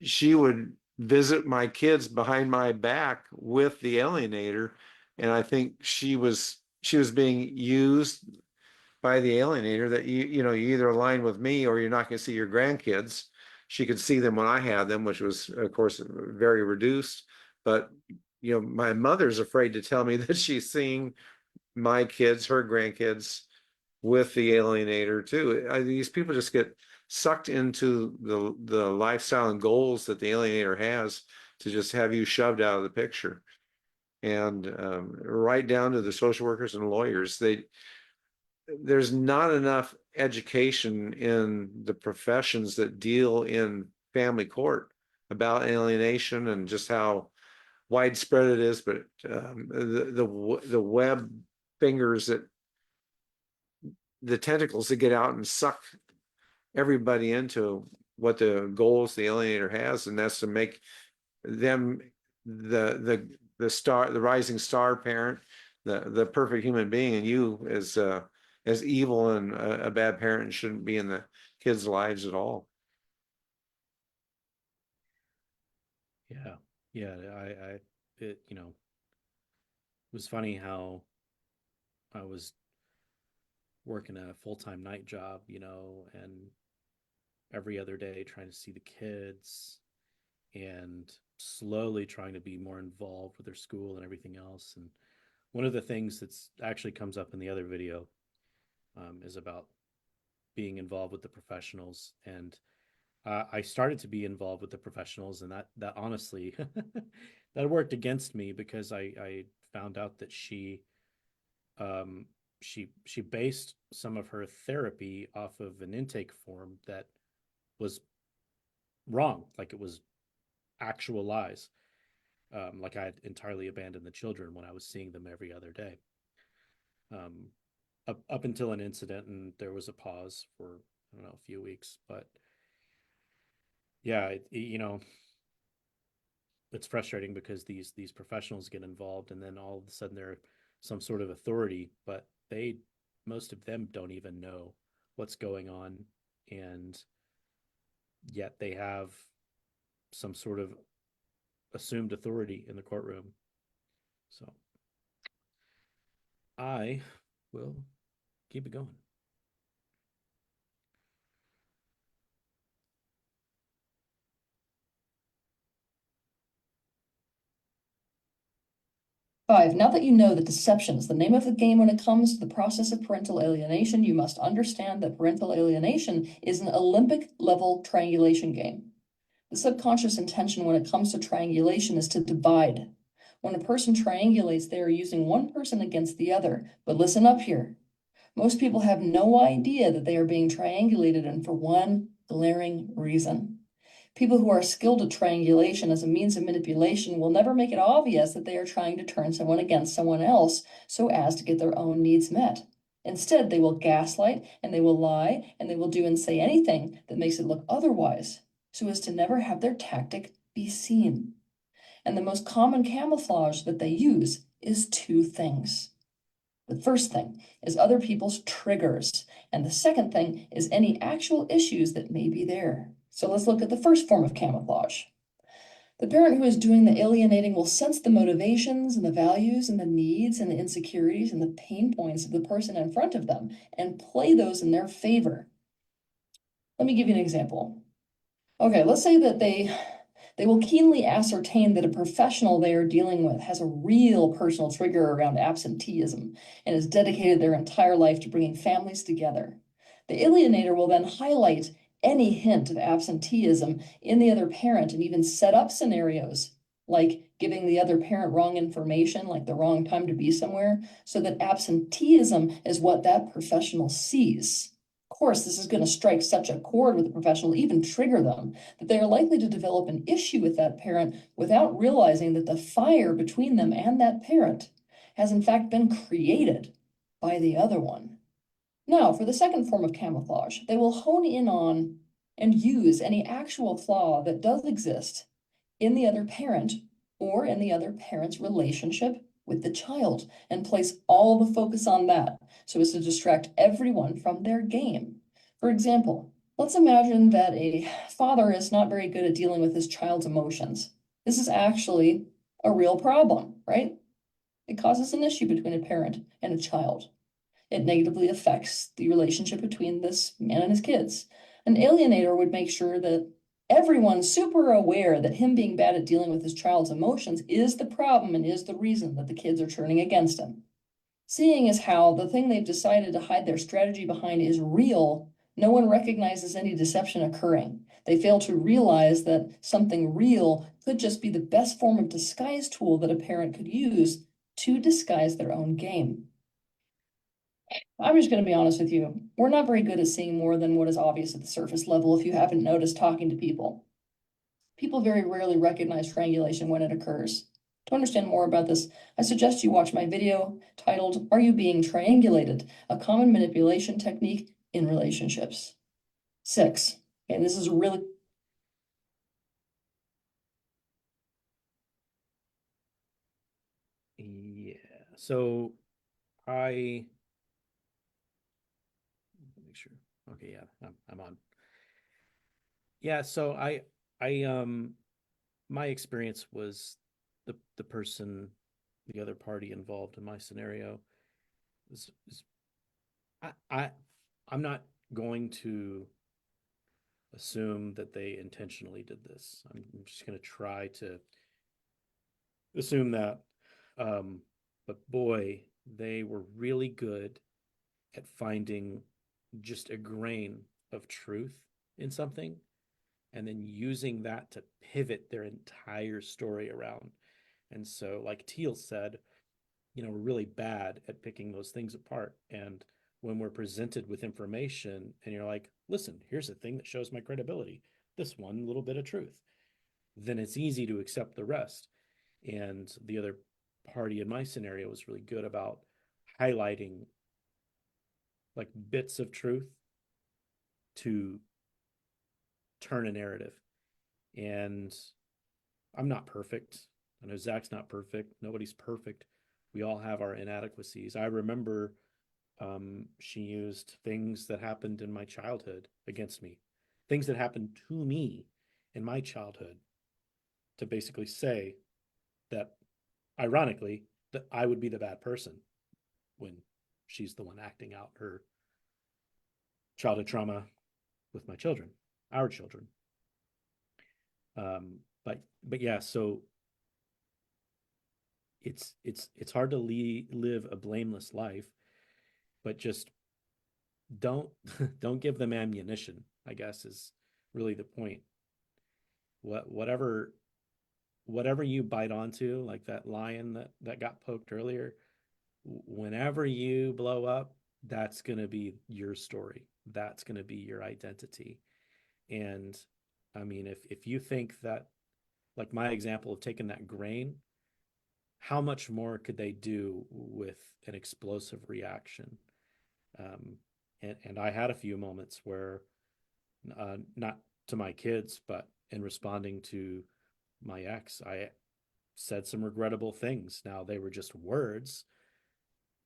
she would visit my kids behind my back with the alienator, and I think she was being used by the alienator, that you either align with me or you're not going to see your grandkids. She could see them when I had them, which was of course very reduced. But my mother's afraid to tell me that she's seeing my kids, her grandkids, with the alienator too. These people just get sucked into the lifestyle and goals that the alienator has to just have you shoved out of the picture. And right down to the social workers and lawyers, there's not enough education in the professions that deal in family court about alienation and just how widespread it is, but the web fingers that the tentacles that get out and suck everybody into what the goals the alienator has, and that's to make them the rising star parent, the perfect human being, and you as evil and a bad parent and shouldn't be in the kids' lives at all. Yeah. Yeah. It, it was funny how I was working a full-time night job, and every other day trying to see the kids and slowly trying to be more involved with their school and everything else. And one of the things that's actually comes up in the other video is about being involved with the professionals. And I started to be involved with the professionals, and that honestly that worked against me because I found out that um, she based some of her therapy off of an intake form that was wrong, like it was actual lies. Like I had entirely abandoned the children when I was seeing them every other day. Um, up until an incident, and there was a pause for I don't know a few weeks, but yeah, it's frustrating because these professionals get involved, and then all of a sudden they're some sort of authority, but most of them don't even know what's going on, and yet they have some sort of assumed authority in the courtroom. So I will keep it going. 5. Now that you know that deception is the name of the game when it comes to the process of parental alienation, you must understand that parental alienation is an Olympic level triangulation game. The subconscious intention when it comes to triangulation is to divide. When a person triangulates, they are using one person against the other. But listen up here. Most people have no idea that they are being triangulated, and for one glaring reason. People who are skilled at triangulation as a means of manipulation will never make it obvious that they are trying to turn someone against someone else so as to get their own needs met. Instead, they will gaslight and they will lie and they will do and say anything that makes it look otherwise so as to never have their tactic be seen. And the most common camouflage that they use is two things. The first thing is other people's triggers, and the second thing is any actual issues that may be there. So let's look at the first form of camouflage. The parent who is doing the alienating will sense the motivations and the values and the needs and the insecurities and the pain points of the person in front of them and play those in their favor. Let me give you an example. Okay, let's say that they will keenly ascertain that a professional they are dealing with has a real personal trigger around absenteeism and has dedicated their entire life to bringing families together. The alienator will then highlight any hint of absenteeism in the other parent and even set up scenarios like giving the other parent wrong information, like the wrong time to be somewhere, so that absenteeism is what that professional sees. Of course, this is going to strike such a chord with the professional, even trigger them, that they are likely to develop an issue with that parent without realizing that the fire between them and that parent has in fact been created by the other one. Now, for the second form of camouflage, they will hone in on and use any actual flaw that does exist in the other parent or in the other parent's relationship with the child and place all the focus on that so as to distract everyone from their game. For example, let's imagine that a father is not very good at dealing with his child's emotions. This is actually a real problem, right? It causes an issue between a parent and a child. It negatively affects the relationship between this man and his kids. An alienator would make sure that everyone's super aware that him being bad at dealing with his child's emotions is the problem and is the reason that the kids are turning against him. Seeing as how the thing they've decided to hide their strategy behind is real, no one recognizes any deception occurring. They fail to realize that something real could just be the best form of disguise tool that a parent could use to disguise their own game. I'm just going to be honest with you. We're not very good at seeing more than what is obvious at the surface level if you haven't noticed talking to people. People very rarely recognize triangulation when it occurs. To understand more about this, I suggest you watch my video titled, Are You Being Triangulated? A Common Manipulation Technique in Relationships. 6. And this is really Yeah. So I make sure. Okay, yeah, I'm on. Yeah, so I my experience was the person, the other party involved in my scenario is I I'm not going to assume that they intentionally did this. I'm just going to try to assume that. But boy, they were really good at finding just a grain of truth in something and then using that to pivot their entire story around. And so, like Teal said, we're really bad at picking those things apart. And when we're presented with information and you're like, listen, here's a thing that shows my credibility, this one little bit of truth, then it's easy to accept the rest. And the other party in my scenario was really good about highlighting like bits of truth to turn a narrative. And I'm not perfect. I know Zach's not perfect. Nobody's perfect. We all have our inadequacies. I remember she used things that happened in my childhood against me, things that happened to me in my childhood to basically say that, ironically, that I would be the bad person when she's the one acting out her childhood trauma with my children, our children. But yeah, so it's hard to live a blameless life, but just don't don't give them ammunition, I guess, is really the point. Whatever you bite onto, like that lion that got poked earlier, whenever you blow up, that's going to be your story. That's going to be your identity. And I mean, if you think that, like my example of taking that grain, how much more could they do with an explosive reaction? Um, and I had a few moments where, not to my kids, but in responding to my ex, I said some regrettable things. Now they were just words,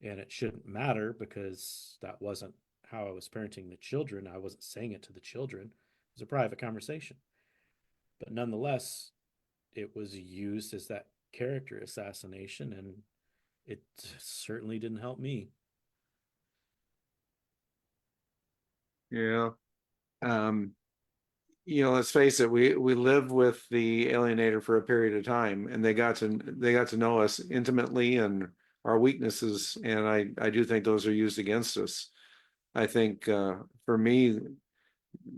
and it shouldn't matter because that wasn't how I was parenting the children. I wasn't saying it to the children. It was a private conversation. But nonetheless, it was used as that character assassination, and it certainly didn't help me. Yeah. Um, let's face it, we lived with the alienator for a period of time, and they got to know us intimately and our weaknesses, and I do think those are used against us. I think for me,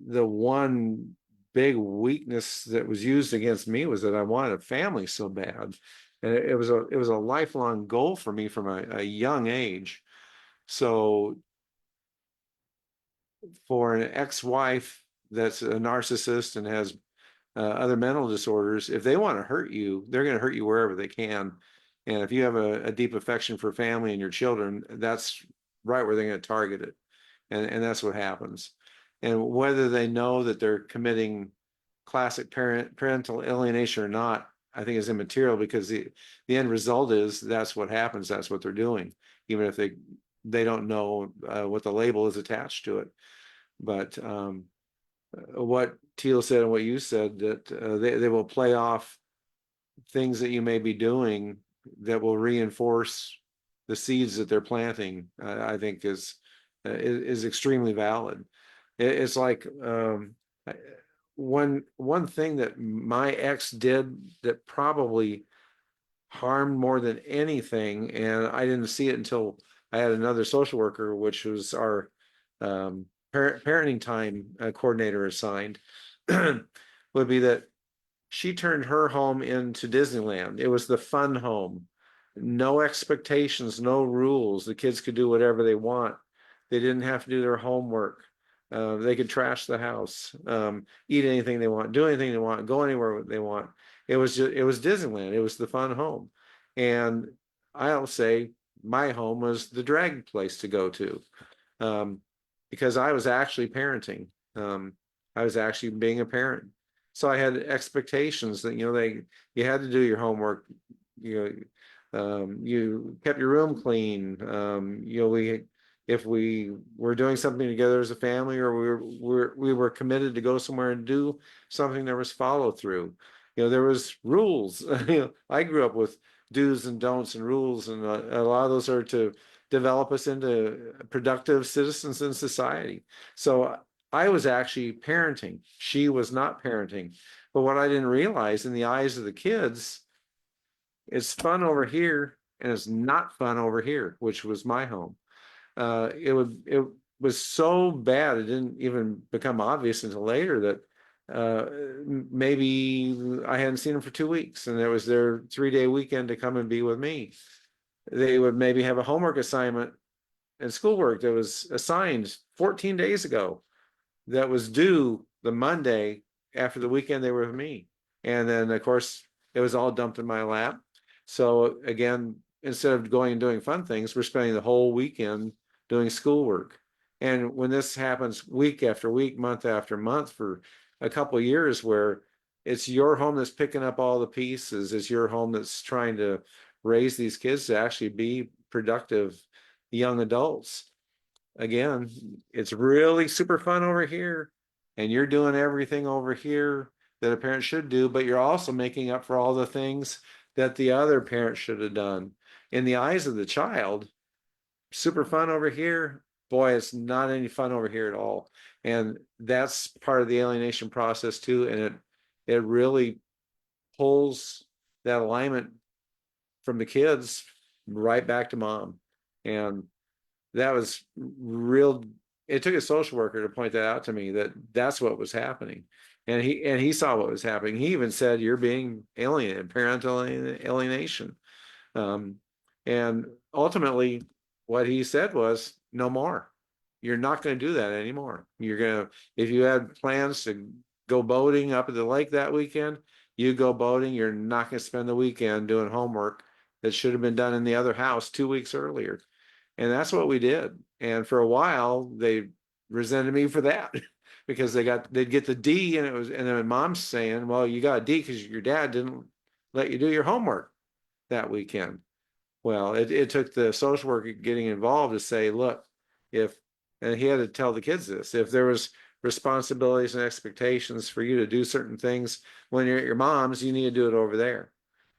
the one big weakness that was used against me was that I wanted a family so bad, and it was a lifelong goal for me from a young age. So for an ex-wife that's a narcissist and has other mental disorders, if they want to hurt you, they're going to hurt you wherever they can. And if you have a deep affection for family and your children, that's right where they're going to target it. And that's what happens. And whether they know that they're committing classic parental alienation or not, I think is immaterial, because the end result is that's what happens. That's what they're doing, even if they don't know what the label is attached to it. But what Teal said and what you said, that they will play off things that you may be doing that will reinforce the seeds that they're planting, I think is extremely valid. It's like one thing that my ex did that probably harmed more than anything, and I didn't see it until I had another social worker, which was our parenting time coordinator assigned, would be that she turned her home into Disneyland. It was the fun home. No expectations, no rules. The kids could do whatever they want. They didn't have to do their homework. They could trash the house, eat anything they want, do anything they want, go anywhere they want. It was Disneyland. It was the fun home. And I'll say my home was the drag place to go to, um, because I was actually parenting. Um, I was actually being a parent. So I had expectations that, you had to do your homework, you you kept your room clean. If we were doing something together as a family, or we were committed to go somewhere and do something, there was follow through. There was rules. I grew up with do's and don'ts and rules, and a lot of those are to develop us into productive citizens in society. So I was actually parenting. She was not parenting. But what I didn't realize, in the eyes of the kids, it's fun over here and it's not fun over here, which was my home. It was so bad it didn't even become obvious until later that maybe I hadn't seen them for 2 weeks, and it was their 3-day weekend to come and be with me. They would maybe have a homework assignment and schoolwork that was assigned 14 days ago that was due the Monday after the weekend they were with me. And then, of course, it was all dumped in my lap. So again, instead of going and doing fun things, we're spending the whole weekend doing schoolwork. And when this happens week after week, month after month for a couple of years, where it's your home that's picking up all the pieces, it's your home that's trying to raise these kids to actually be productive young adults. Again, it's really super fun over here, and you're doing everything over here that a parent should do, but you're also making up for all the things that the other parent should have done. In the eyes of the child, super fun over here. Boy, it's not any fun over here at all. And that's part of the alienation process too. And it really pulls that alignment from the kids right back to mom. And that was real. It took a social worker to point that out to me, that that's what was happening. And he saw what was happening. He even said, "You're being alienated, parental alienation." Um, and ultimately, what he said was, "No more. You're not going to do that anymore. You're going to, if you had plans to go boating up at the lake that weekend, you go boating. You're not going to spend the weekend doing homework that should have been done in the other house 2 weeks earlier." And that's what we did. And for a while, they resented me for that because they'd get the D, and then mom's saying, "Well, you got a D because your dad didn't let you do your homework that weekend." Well, it took the social worker getting involved to say, "Look, if," and he had to tell the kids this, "if there was responsibilities and expectations for you to do certain things when you're at your mom's, you need to do it over there.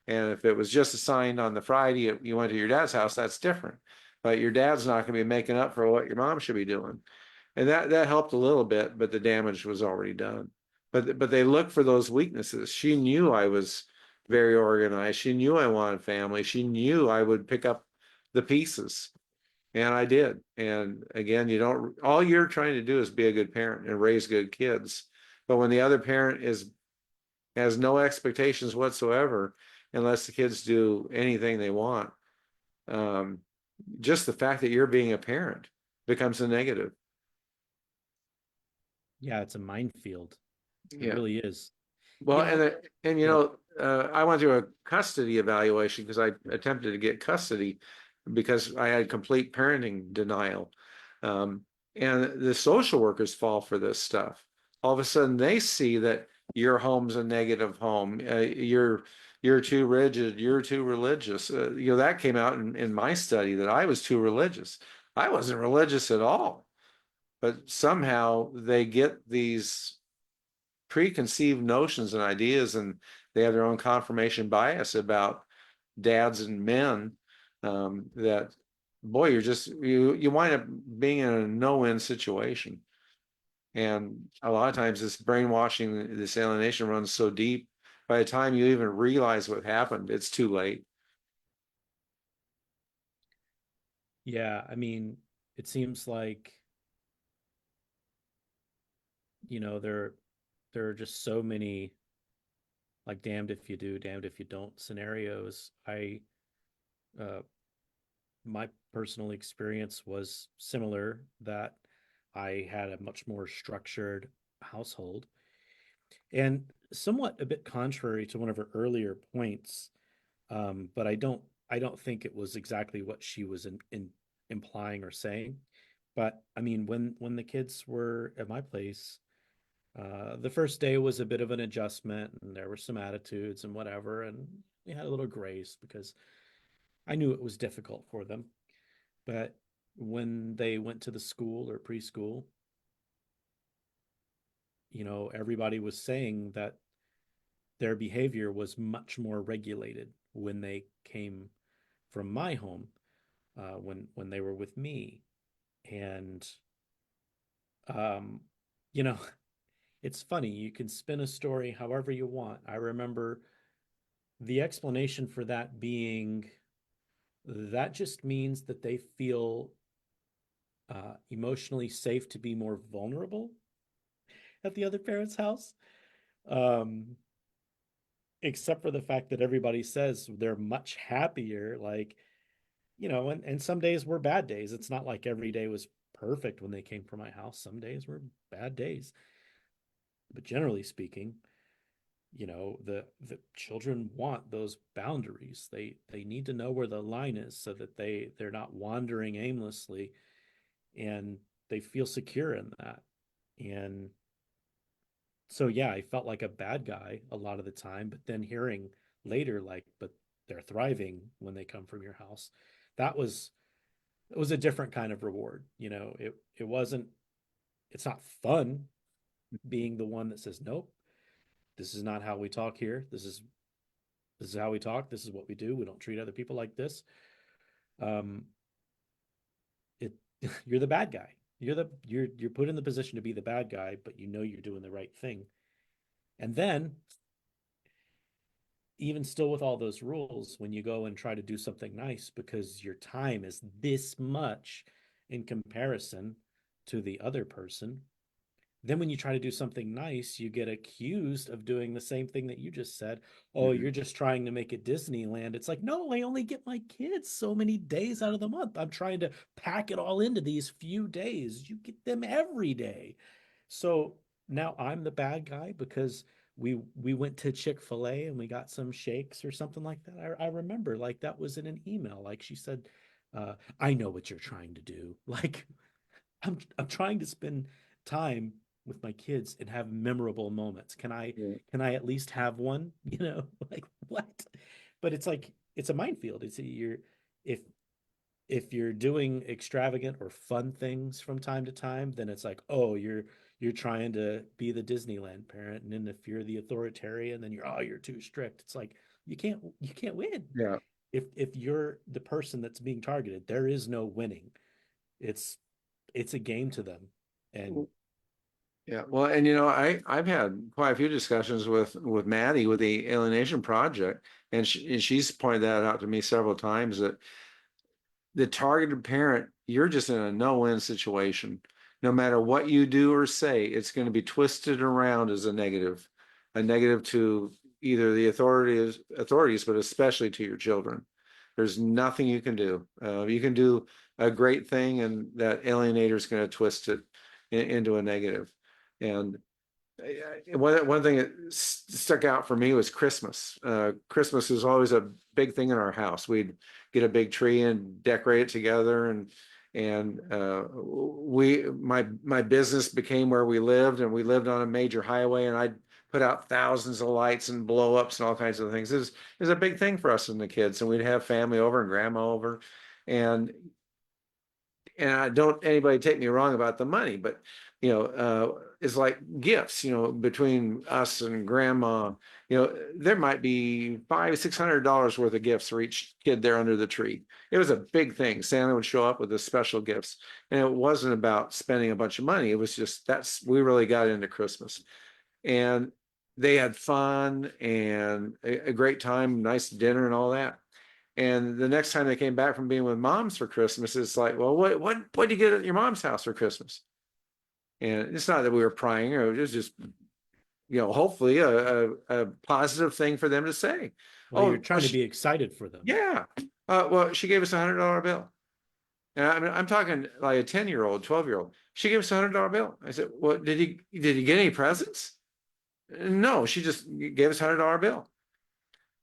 And if it was just assigned on the Friday you went to your dad's house, that's different. But your dad's not going to be making up for what your mom should be doing." And that helped a little bit, but the damage was already done. But they looked for those weaknesses. She knew I was very organized. She knew I wanted family. She knew I would pick up the pieces. And I did. And again, all you're trying to do is be a good parent and raise good kids. But when the other parent has no expectations whatsoever, unless the kids do anything they want, um, just the fact that you're being a parent becomes a negative. Yeah, it's a minefield. It Yeah. really is. Well, You know, yeah, I went through a custody evaluation because I attempted to get custody because I had complete parenting denial. Um, and the social workers fall for this stuff. All of a sudden, they see that your home's a negative home. You're too rigid. You're too religious. That came out in my study, that I was too religious. I wasn't religious at all, but somehow they get these preconceived notions and ideas, and they have their own confirmation bias about dads and men, that, boy, you wind up being in a no-win situation. And a lot of times this brainwashing, this alienation runs so deep, by the time you even realize what happened, it's too late. yeah. I mean, it seems like, there are just so many, like, damned if you do, damned if you don't scenarios. Uh, my personal experience was similar, that I had a much more structured household. And somewhat a bit contrary to one of her earlier points, but I don't think it was exactly what she was implying or saying. But I mean, when the kids were at my place, the first day was a bit of an adjustment, and there were some attitudes and whatever, and we had a little grace because I knew it was difficult for them. But when they went to the school or preschool, everybody was saying that their behavior was much more regulated when they came from my home, when they were with me. And um, you know, it's funny, you can spin a story however you want. I remember the explanation for that being that just means that they feel emotionally safe to be more vulnerable at the other parent's house. Um, except for the fact that everybody says they're much happier. Like, and some days were bad days. It's not like every day was perfect when they came from my house. Some days were bad days. But generally speaking, the children want those boundaries. They need to know where the line is so that they're not wandering aimlessly, and they feel secure in that. And so yeah, I felt like a bad guy a lot of the time, but then hearing later, like, but they're thriving when they come from your house, that was it was a different kind of reward. It wasn't, it's not fun being the one that says, nope, this is not how we talk here. This is how we talk. This is what we do. We don't treat other people like this. Um, it you're the bad guy. You're put in the position to be the bad guy, but you're doing the right thing. And then even still with all those rules, when you go and try to do something nice because your time is this much in comparison to the other person, then when you try to do something nice, you get accused of doing the same thing that you just said. Oh, Mhm. you're just trying to make it Disneyland. It's like, no, I only get my kids so many days out of the month. I'm trying to pack it all into these few days. You get them every day. So now I'm the bad guy because we went to Chick-fil-A and we got some shakes or something like that. I remember, like, that was in an email. Like, she said, I know what you're trying to do. Like, I'm trying to spend time with my kids and have memorable moments. Yeah. Can I at least have one? Like, what? But it's like it's a minefield. It's you're if if you're doing extravagant or fun things from time to time, then it's like, oh, you're trying to be the Disneyland parent. And then if you're the authoritarian, then you're too strict. It's like you can't win. Yeah. If you're the person that's being targeted, there is no winning. It's it's a game to them. And Yeah, well, and I've had quite a few discussions with Maddie with the Alienation Project, and she's pointed that out to me several times that the targeted parent, you're just in a no-win situation. No matter what you do or say, it's going to be twisted around as a negative to either the authorities, but especially to your children. There's nothing you can do. You can do a great thing, and that alienator is going to twist it into a negative. And one thing that stuck out for me was Christmas. Christmas is always a big thing in our house. We'd get a big tree and decorate it together, and my business became where we lived, and we lived on a major highway, and I'd put out thousands of lights and blow ups and all kinds of things. It was a big thing for us and the kids, and we'd have family over and grandma over, and I don't anybody take me wrong about the money, but it's like gifts, between us and grandma, there might be $500-600 worth of gifts for each kid there under the tree. It was a big thing. Santa would show up with the special gifts, and it wasn't about spending a bunch of money. It was just we really got into Christmas, and they had fun and a great time, nice dinner and all that. And the next time they came back from being with moms for Christmas, it's like, well, what did you get at your mom's house for Christmas? And it's not that we were prying, or it was just, hopefully a positive thing for them to say. well, you're Oh, well, trying to be excited for them. yeah. Well, she gave us $100 bill. And I mean, I'm talking like a 10-year-old, 12-year-old. She gave us $100 bill. I said, "Well, did he get any presents?" No, she just gave us $100 bill.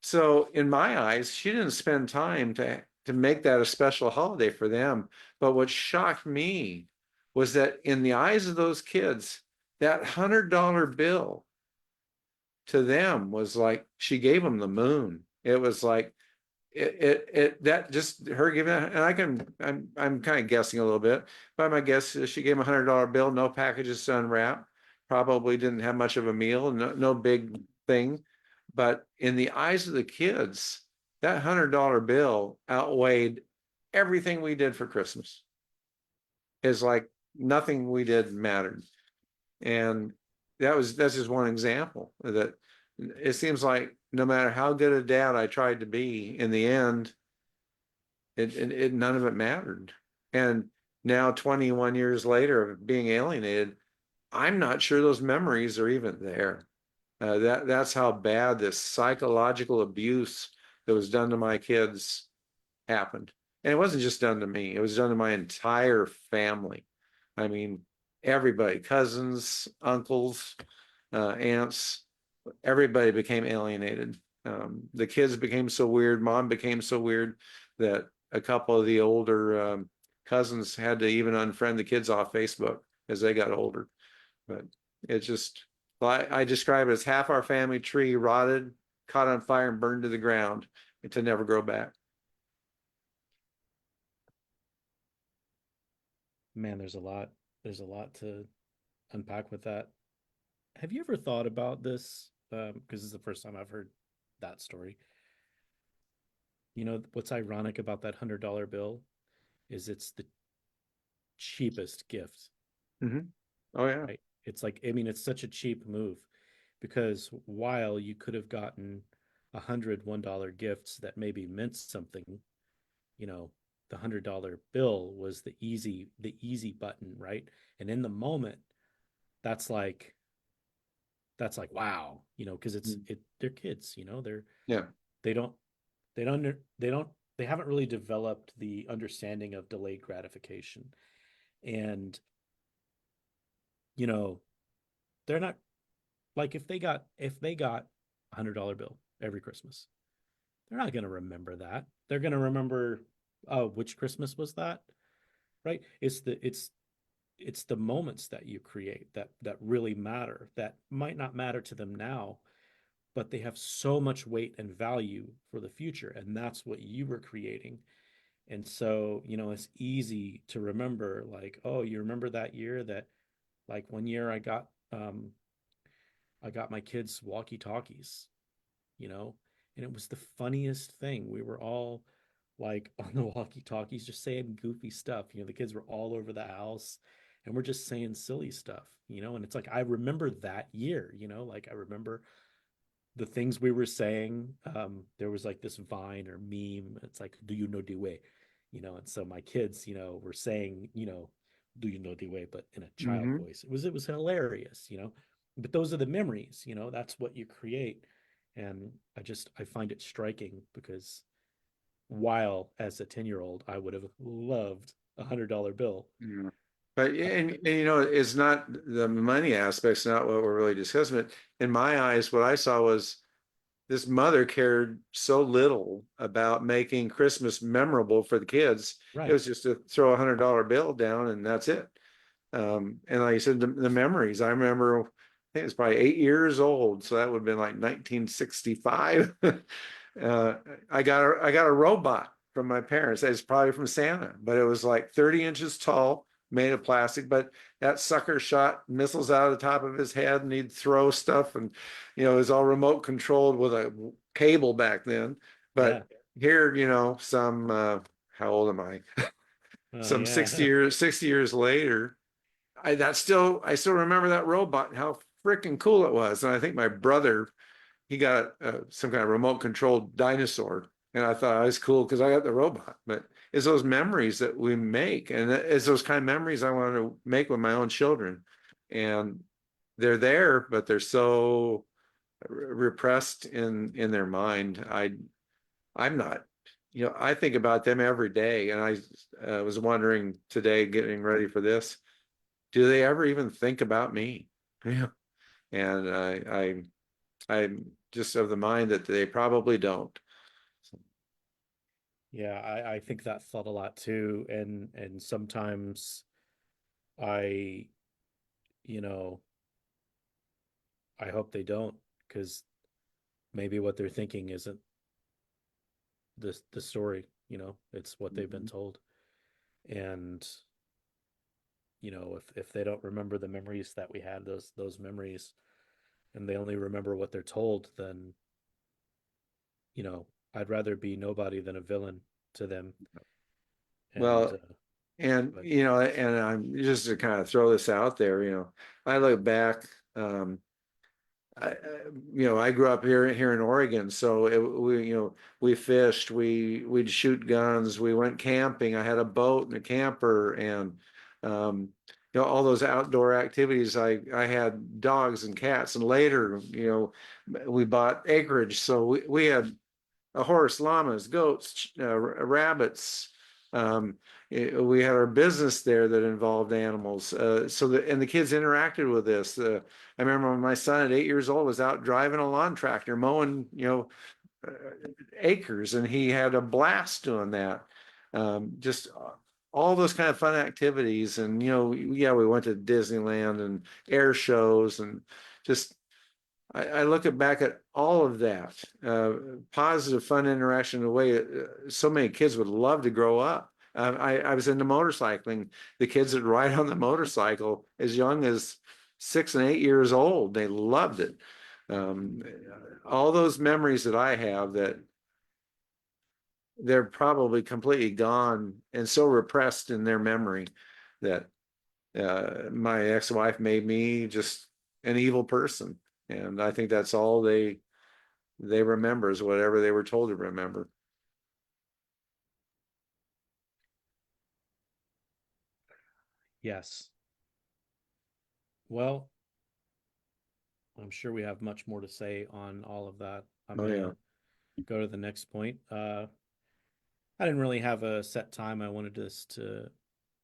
So in my eyes, she didn't spend time to make that a special holiday for them. But what shocked me was that in the eyes of those kids, that $100 bill to them was like she gave them the moon. It was like that just her giving it, and I'm kind of guessing a little bit, but my guess is she gave him $100 bill, no packages to unwrap, probably didn't have much of a meal, no big thing. But in the eyes of the kids, that $100 bill outweighed everything we did for Christmas. It's like nothing we did mattered. And that's just one example that it seems like no matter how good a dad I tried to be, in the end, it none of it mattered. And now 21 years later of being alienated, I'm not sure those memories are even there. That's how bad this psychological abuse that was done to my kids happened. And it wasn't just done to me, it was done to my entire family. I mean, everybody, cousins, uncles, aunts, everybody became alienated. The kids became so weird, mom became so weird that a couple of the older cousins had to even unfriend the kids off Facebook as they got older. But it just, I describe it as half our family tree rotted, caught on fire, and burned to the ground to never grow back. Man, there's a lot to unpack with that. Have you ever thought about this? Because this is the first time I've heard that story. You know, what's ironic about that $100 bill is it's the cheapest gift, Mm-hmm. Oh yeah. right? It's like, I mean, it's such a cheap move because while you could have gotten $101 gifts that maybe meant something, you know, the $100 bill was the easy button, right? And in the moment, that's like wow, you know, because they're kids, you know, Yeah. they don't they don't they don't they haven't really developed the understanding of delayed gratification. And you know, they're not like if they got $100 bill every Christmas, they're not going to remember that. They're going to remember, oh, which Christmas was that? Right? It's the moments that you create that really matter, that might not matter to them now, but they have so much weight and value for the future, and that's what you were creating. And so, you know, it's easy to remember, like, oh, you remember that year that, like, one year I got my kids walkie talkies, you know, and it was the funniest thing. We were all like on the walkie talkies just saying goofy stuff. You know, the kids were all over the house and we're just saying silly stuff, you know, and it's like I remember that year, you know, like I remember the things we were saying. There was like this vine or meme. It's like, do you know the way? You know, and so my kids, you know, were saying, you know, do you know the way, but in a child Mm-hmm. voice. It was hilarious, you know. But those are the memories, you know, that's what you create. And I find it striking because while as a 10-year-old, I would have loved $100 bill. Yeah. But Uh, and you know, it's not the money aspect's not what we're really discussing. But in my eyes, what I saw was this mother cared so little about making Christmas memorable for the kids. It right. was just to throw $100 bill down and that's it. And like you said, the memories. I remember, I think it was probably 8 years old, so that would have been like 1965. uh, I got a robot from my parents. It's probably from Santa, but it was like 30 inches tall, made of plastic. But that sucker shot missiles out of the top of his head, and he'd throw stuff, and you know, it was all remote controlled with a cable back then. Yeah. But here, you know, how old am I? Oh Some yeah. 60 years later, I still remember that robot and how freaking cool it was. And I think my brother, he got some kind of remote controlled dinosaur, and I thought I was cool because I got the robot. But it's those memories that we make, and it's those kind of memories I want to make with my own children. And they're there, but they're so repressed in their mind. I'm not. I think about them every day, and I was wondering today, getting ready for this, do they ever even think about me? Yeah. And I'm just of the mind that they probably don't. Yeah, I think that thought a lot too, and sometimes I, you know, I hope they don't, because maybe what they're thinking isn't the story, it's what they've been Mhm. told. And if they don't remember the memories that we had, those memories, and they only remember what they're told, then I'd rather be nobody than a villain to them. And Well, and but and I'm just to kind of throw this out there, I look back, I, I grew up here in Oregon, so we fished, we'd shoot guns, we went camping. I had a boat and a camper, and um, all those outdoor activities. I had dogs and cats, and later, we bought acreage, so we had a horse, llamas, goats, rabbits. Um, we had our business there that involved animals. And the kids interacted with this. I remember when my son at 8 years old was out driving a lawn tractor, mowing, uh, acres, and he had a blast doing that. Just all those kind of fun activities. And, yeah, we went to Disneyland and air shows, and just I look back at all of that positive, fun interaction, the way so many kids would love to grow up. I was into motorcycling. The kids that ride on the motorcycle as young as 6 and 8 years old, they loved it. Um, all those memories that I have, that they're probably completely gone and so repressed in their memory that my ex-wife made me just an evil person. And I think that's all they remember, is whatever they were told to remember. yes, well, I'm sure we have much more to say on all of that. I'm Oh yeah. gonna go to the next point. I didn't really have a set time I wanted this to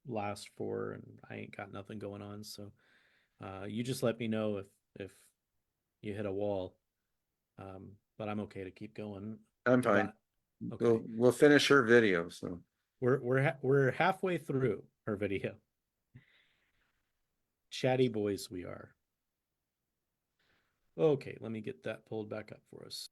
last for, and I ain't got nothing going on. So you just let me know if you hit a wall. But I'm okay to keep going. I'm We fine. got okay. We'll finish her video. So We're halfway through her video. Chatty boys we are. Okay, let me get that pulled back up for us.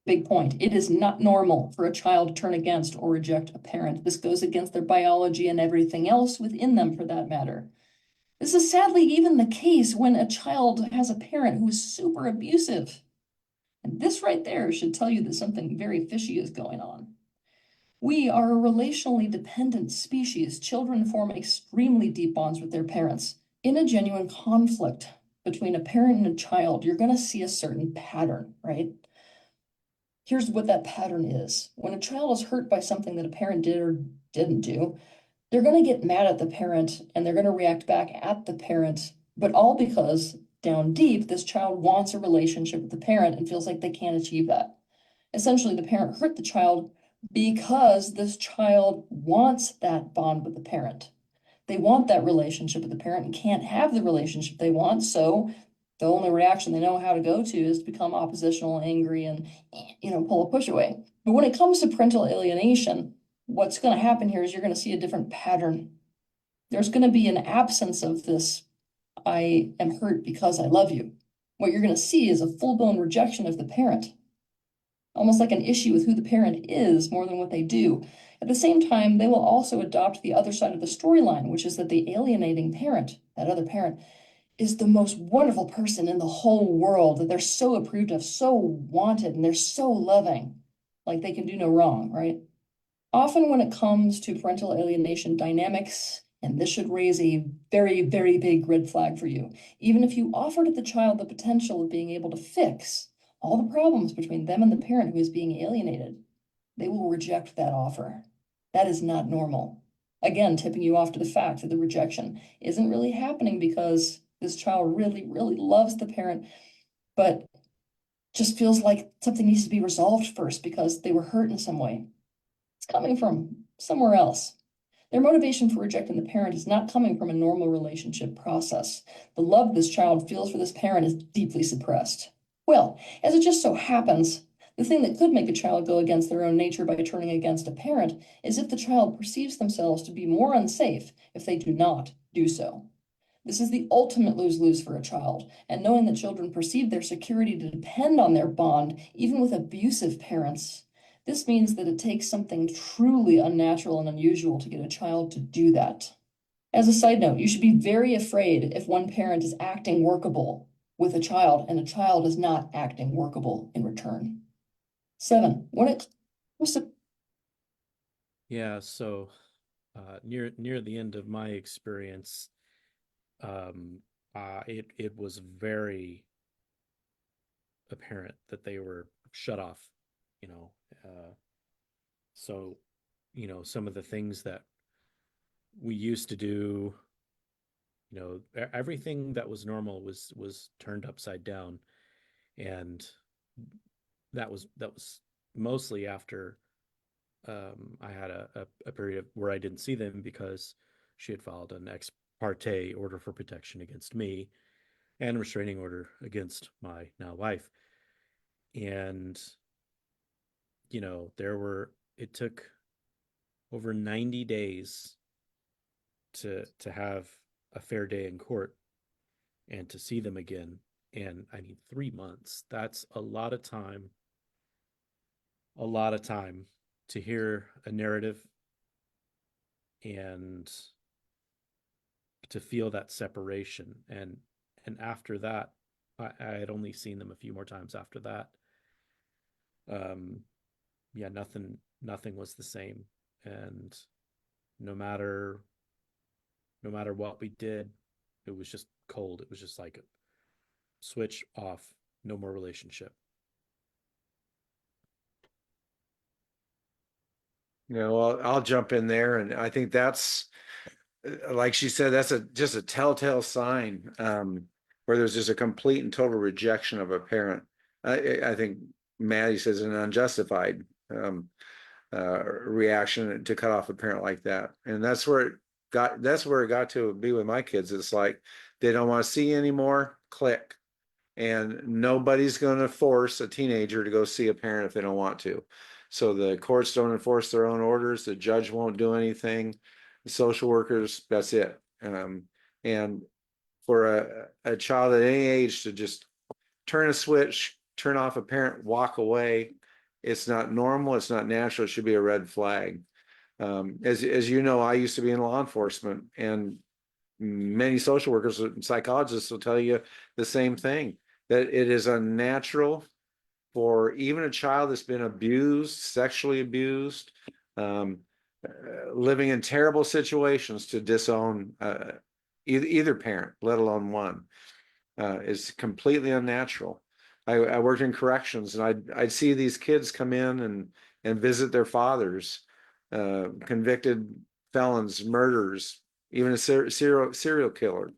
Big point. It is not normal for a child to turn against or reject a parent. This goes against their biology and everything else within them, for that matter. This is sadly even the case when a child has a parent who is super abusive. And this right there should tell you that something very fishy is going on. We are a relationally dependent species. Children form extremely deep bonds with their parents. In a genuine conflict between a parent and a child, you're going to see a certain pattern, right? Here's what that pattern is. When a child is hurt by something that a parent did or didn't do, they're going to get mad at the parent and they're going to react back at the parent, but all because down deep, this child wants a relationship with the parent and feels like they can't achieve that. Essentially, the parent hurt the child because this child wants that bond with the parent. They want that relationship with the parent and can't have the relationship they want. So the only reaction they know how to go to is to become oppositional, angry, and pull a push away. But when it comes to parental alienation, what's going to happen here is you're going to see a different pattern. There's going to be an absence of this, I am hurt because I love you. What you're going to see is a full-blown rejection of the parent, almost like an issue with who the parent is more than what they do. At the same time, they will also adopt the other side of the storyline, which is that the alienating parent, that other parent, is the most wonderful person in the whole world, that they're so approved of, so wanted, and they're so loving, like they can do no wrong, right? Often when it comes to parental alienation dynamics, and this should raise a very, very big red flag for you, even if you offered the child the potential of being able to fix all the problems between them and the parent who is being alienated, they will reject that offer. That is not normal. Again, tipping you off to the fact that the rejection isn't really happening because this child really, really loves the parent, but just feels like something needs to be resolved first because they were hurt in some way. It's coming from somewhere else. Their motivation for rejecting the parent is not coming from a normal relationship process. The love this child feels for this parent is deeply suppressed. Well, as it just so happens, the thing that could make a child go against their own nature by turning against a parent is if the child perceives themselves to be more unsafe if they do not do so. This is the ultimate lose-lose for a child, and knowing that children perceive their security to depend on their bond, even with abusive parents, this means that it takes something truly unnatural and unusual to get a child to do that. As a side note, you should be very afraid if one parent is acting workable with a child and a child is not acting workable in return. 7, when it comes to Yeah, so near the end of my experience, it was very apparent that they were shut off, you know. So, some of the things that we used to do, everything that was normal was turned upside down, and that was mostly after I had a period where I didn't see them because she had filed an ex parte order for protection against me and restraining order against my now wife. And, it took over 90 days to have a fair day in court and to see them again. And I mean, 3 months, that's a lot of time to hear a narrative and to feel that separation. And after that, I had only seen them a few more times after that. um yeah, nothing was the same. And no matter no matter what we did, it was just cold. It was just like a switch off, no more relationship. Well, I'll jump in there, and I think that's, like she said, that's just a telltale sign, where there's just a complete and total rejection of a parent. I think Maddie says an unjustified reaction to cut off a parent like that, and that's where it got to be with my kids. It's like they don't want to see you anymore. Click. And nobody's going to force a teenager to go see a parent if they don't want to. So the courts don't enforce their own orders. The judge won't do anything. The social workers, that's it. And for a child at any age to just turn a switch, turn off a parent, walk away, it's not normal. It's not natural. It should be a red flag. As you know, I used to be in law enforcement, and many social workers and psychologists will tell you the same thing, that it is unnatural for even a child that's been abused, sexually abused, um, living in terrible situations, to disown either parent, let alone one, is completely unnatural. I worked in corrections, and I'd see these kids come in and visit their fathers, convicted felons, murderers, even a serial killer.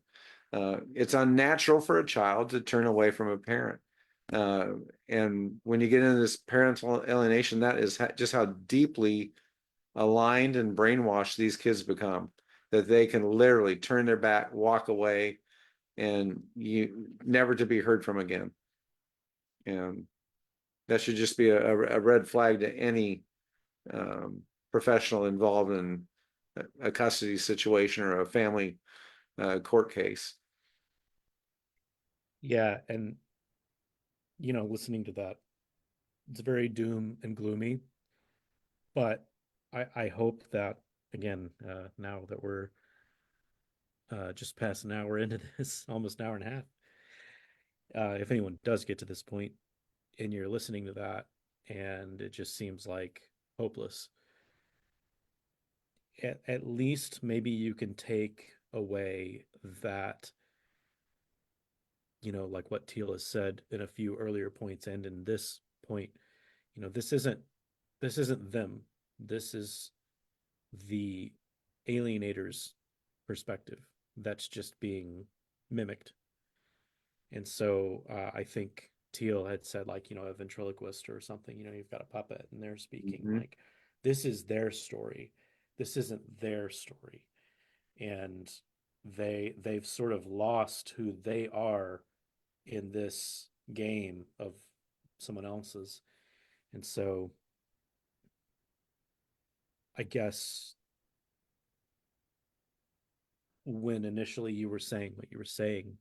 It's unnatural for a child to turn away from a parent. Uh, and when you get into this parental alienation, that is just how deeply aligned and brainwashed these kids become, that they can literally turn their back, walk away, and you never to be heard from again. And that should just be a red flag to any professional involved in a custody situation or a family court case. Yeah, and listening to that, it's very doom and gloomy. But I hope that, again, now that we're just past an hour into this, almost an hour and a half, if anyone does get to this point and you're listening to that and it just seems like hopeless, at least maybe you can take away that, like what Teal has said in a few earlier points and in this point, this isn't them. This is the alienator's perspective that's just being mimicked. And so I think Teal had said, like, a ventriloquist or something, you've got a puppet and they're speaking. Mhm. Like, this is their story. This isn't their story. And they've sort of lost who they are in this game of someone else's. And so I guess when initially you were saying what you were saying,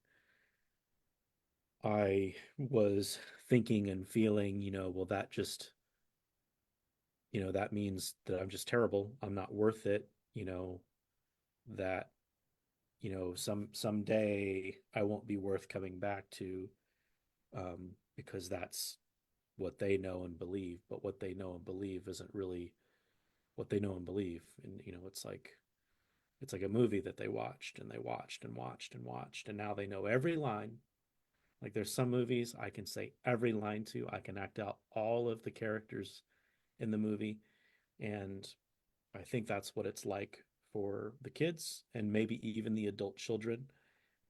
I was thinking and feeling, well, that just, that means that I'm just terrible. I'm not worth it, that, someday I won't be worth coming back to, because that's what they know and believe. But what they know and believe isn't really what they know and believe. And, it's like a movie that they watched and they watched and watched and watched. And now they know every line. Like, there's some movies I can say every line to, I can act out all of the characters in the movie. And I think that's what it's like for the kids and maybe even the adult children.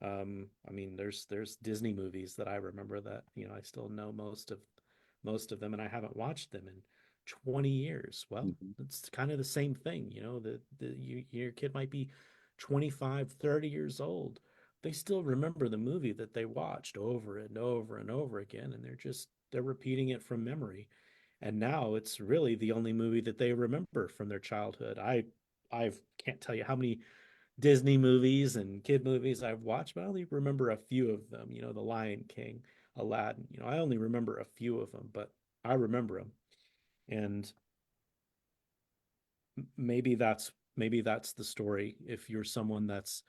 I mean, there's Disney movies that I remember that, I still know most of them, and I haven't watched them in 20 years. Well, Mhm. it's kind of the same thing, your kid might be 25, 30 years old. They still remember the movie that they watched over and over and over again, and they're repeating it from memory. And now it's really the only movie that they remember from their childhood. I can't tell you how many Disney movies and kid movies I've watched, but I only remember a few of them. The Lion King, Aladdin. I only remember a few of them, but I remember them. And maybe that's the story. If you're someone that's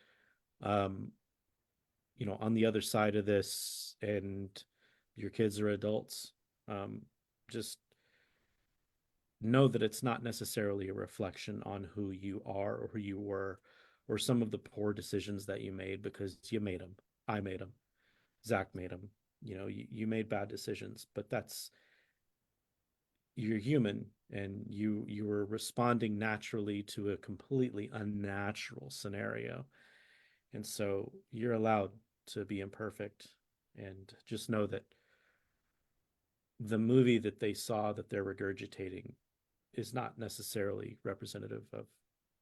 um, on the other side of this and your kids are adults, just know that it's not necessarily a reflection on who you are or who you were or some of the poor decisions that you made, because you made them. I made them. Zach made them. You made bad decisions, but you're human, and you were responding naturally to a completely unnatural scenario. And so you're allowed to be imperfect, and just know that the movie that they saw that they're regurgitating is not necessarily representative of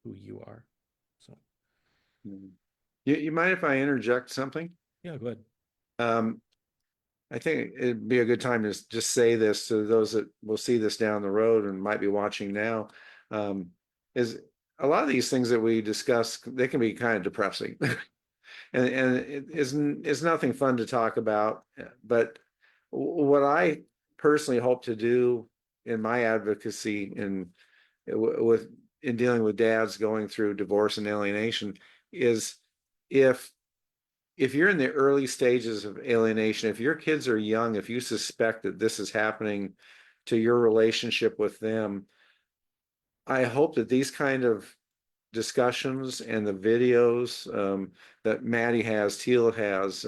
who you are. So, Mhm. You mind if I interject something? yeah, go ahead. Um, I think it'd be a good time to just say this to those that will see this down the road and might be watching now. Is a lot of these things that we discuss, they can be kind of depressing. And it's nothing fun to talk about. But what I personally hope to do in my advocacy with in dealing with dads going through divorce and alienation is, if you're in the early stages of alienation, if your kids are young, if you suspect that this is happening to your relationship with them, I hope that these kind of discussions and the videos that Maddie has, Teal has,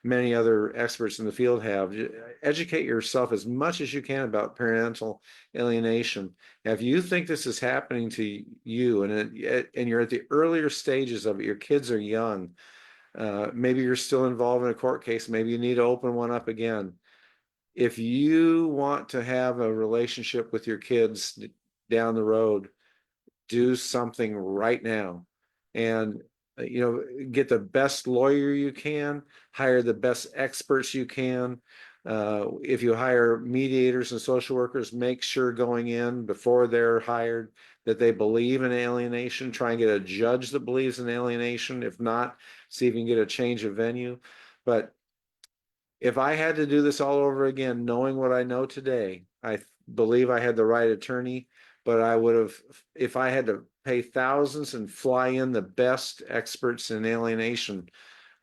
many other experts in the field have, educate yourself as much as you can about parental alienation. If you think this is happening to you, and you're at the earlier stages of it, your kids are young, maybe you're still involved in a court case, maybe you need to open one up again. If you want to have a relationship with your kids down the road, do something right now. And get the best lawyer you can, hire the best experts you can. If you hire mediators and social workers, make sure going in before they're hired that they believe in alienation. Try and get a judge that believes in alienation. If not, see if you can get a change of venue. But if I had to do this all over again, knowing what I know today, I believe I had the right attorney, but I would have, if I had to pay thousands and fly in the best experts in alienation,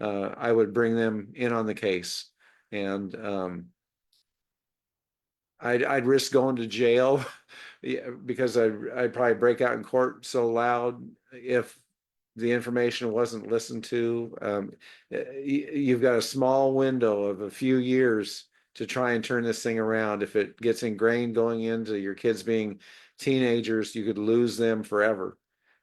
I would bring them in on the case. And I'd risk going to jail because I'd probably break out in court so loud if the information wasn't listened to. You've got a small window of a few years to try and turn this thing around. If it gets ingrained going into your kids being teenagers, you could lose them forever.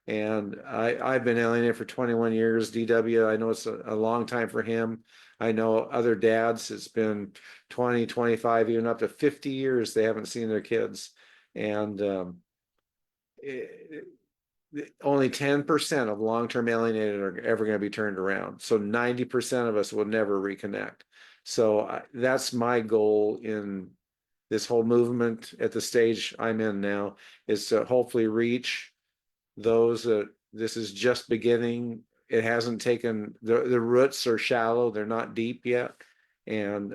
And I've been alienated for 21 years. DW, I know it's a long time for him. I know other dads, it's been 20, 25, even up to 50 years they haven't seen their kids. And only 10% of long-term alienated are ever going to be turned around. So 90% of us will never reconnect. So that's my goal in this whole movement at the stage I'm in now, is to hopefully reach those that this is just beginning. It hasn't taken, the roots are shallow, they're not deep yet. And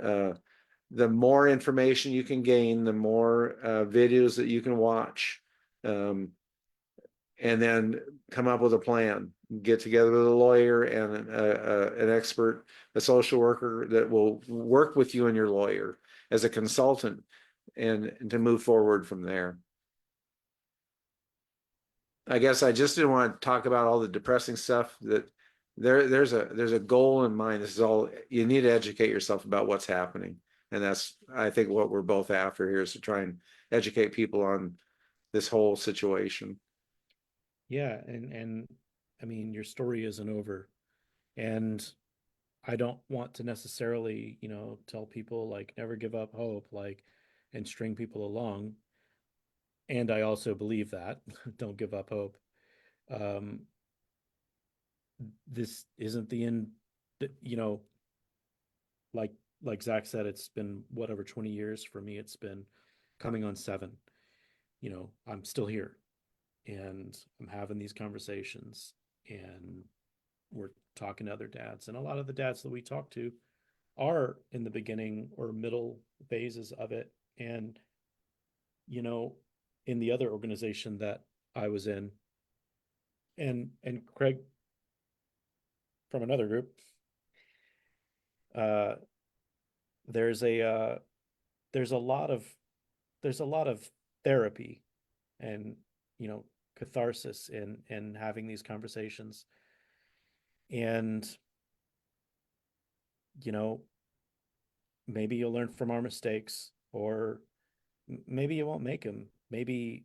the more information you can gain, the more videos that you can watch, and then come up with a plan. Get together with a lawyer and an expert, a social worker that will work with you and your lawyer as a consultant, and to move forward from there. I guess I just didn't want to talk about all the depressing stuff. That there's a goal in mind. This is all, you need to educate yourself about what's happening. And that's, I think, what we're both after here, is to try and educate people on this whole situation. Yeah, and I mean, your story isn't over. And I don't want to necessarily, tell people like never give up hope, like, and string people along. And I also believe that don't give up hope. Um, this isn't the end, you know, like like Zach said, it's been whatever 20 years for me. It's been coming on 7. I'm still here and I'm having these conversations, and we're talking to other dads. And a lot of the dads that we talk to are in the beginning or middle phases of it. And, you know, in the other organization that I was in, and Craig from another group, uh, there's a there's a lot of there's a lot of therapy and catharsis in having these conversations. And you know maybe you'll learn from our mistakes, or maybe you won't make them. Maybe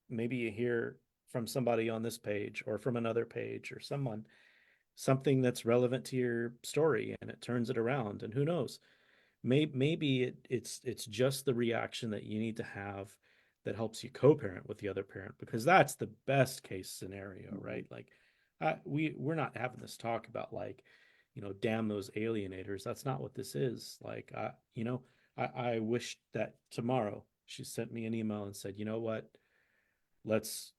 you hear from somebody on this page or from another page, or something that's relevant to your story, and it turns it around. And who knows, maybe it's just the reaction that you need to have that helps you co-parent with the other parent, because that's the best case scenario, right? Like, we're not having this talk about, like, damn those alienators. That's not what this is. Like, I wish that tomorrow she sent me an email and said, you know what, let's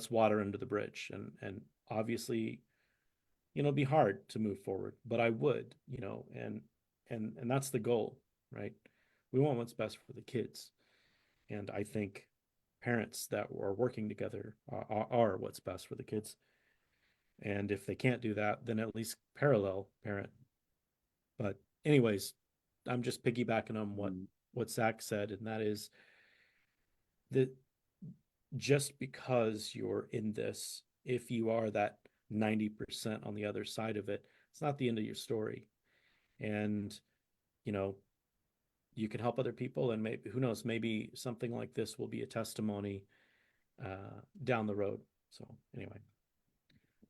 water under the bridge. And obviously, it'd be hard to move forward, but I would, and that's the goal, right? We want what's best for the kids. And I think parents that are working together are what's best for the kids. And if they can't do that, then at least parallel parent. But anyways, I'm just piggybacking on what Zach said, and that is that just because you're in this, if you are that 90% on the other side of it, it's not the end of your story. And you know you can help other people, and maybe, who knows, maybe something like this will be a testimony down the road. So anyway,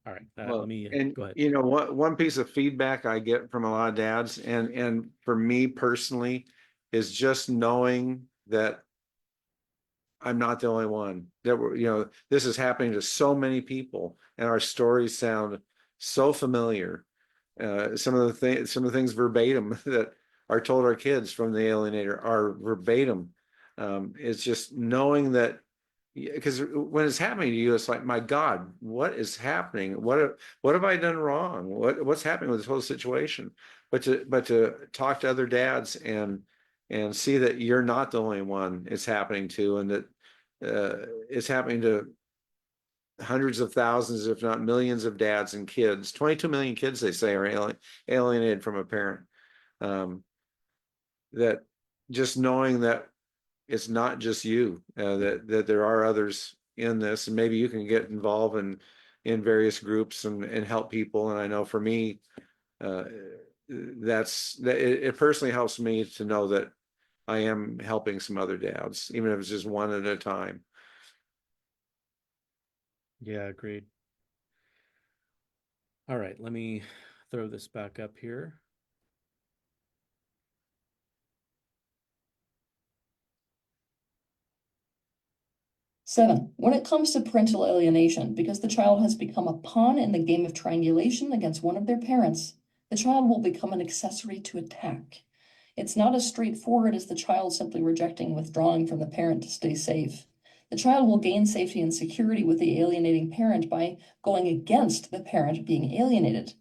all right, let Well, me and go ahead. one piece of feedback I get from a lot of dads, and for me personally, is just knowing that I'm not the only one. That this is happening to so many people, and our stories sound so familiar. Some of the things verbatim that are told our kids from the alienator are verbatim. It's just knowing that, because when it's happening to you, it's like, my God, what is happening? What have I done wrong? What's happening with this whole situation? But to talk to other dads and see that you're not the only one it's happening to, and that it's happening to hundreds of thousands, if not millions, of dads and kids. 22 million kids, they say, are alienated from a parent. That just knowing that it's not just you, that there are others in this, and maybe you can get involved in various groups and help people. And I know for me, it personally helps me to know that I am helping some other dads, even if it's just one at a time. Yeah, agreed. All right, let me throw this back up here. Seven, when it comes to parental alienation, because the child has become a pawn in the game of triangulation against one of their parents, the child will become an accessory to attack. It's not as straightforward as the child simply rejecting withdrawing from the parent to stay safe. The child will gain safety and security with the alienating parent by going against the parent being alienated,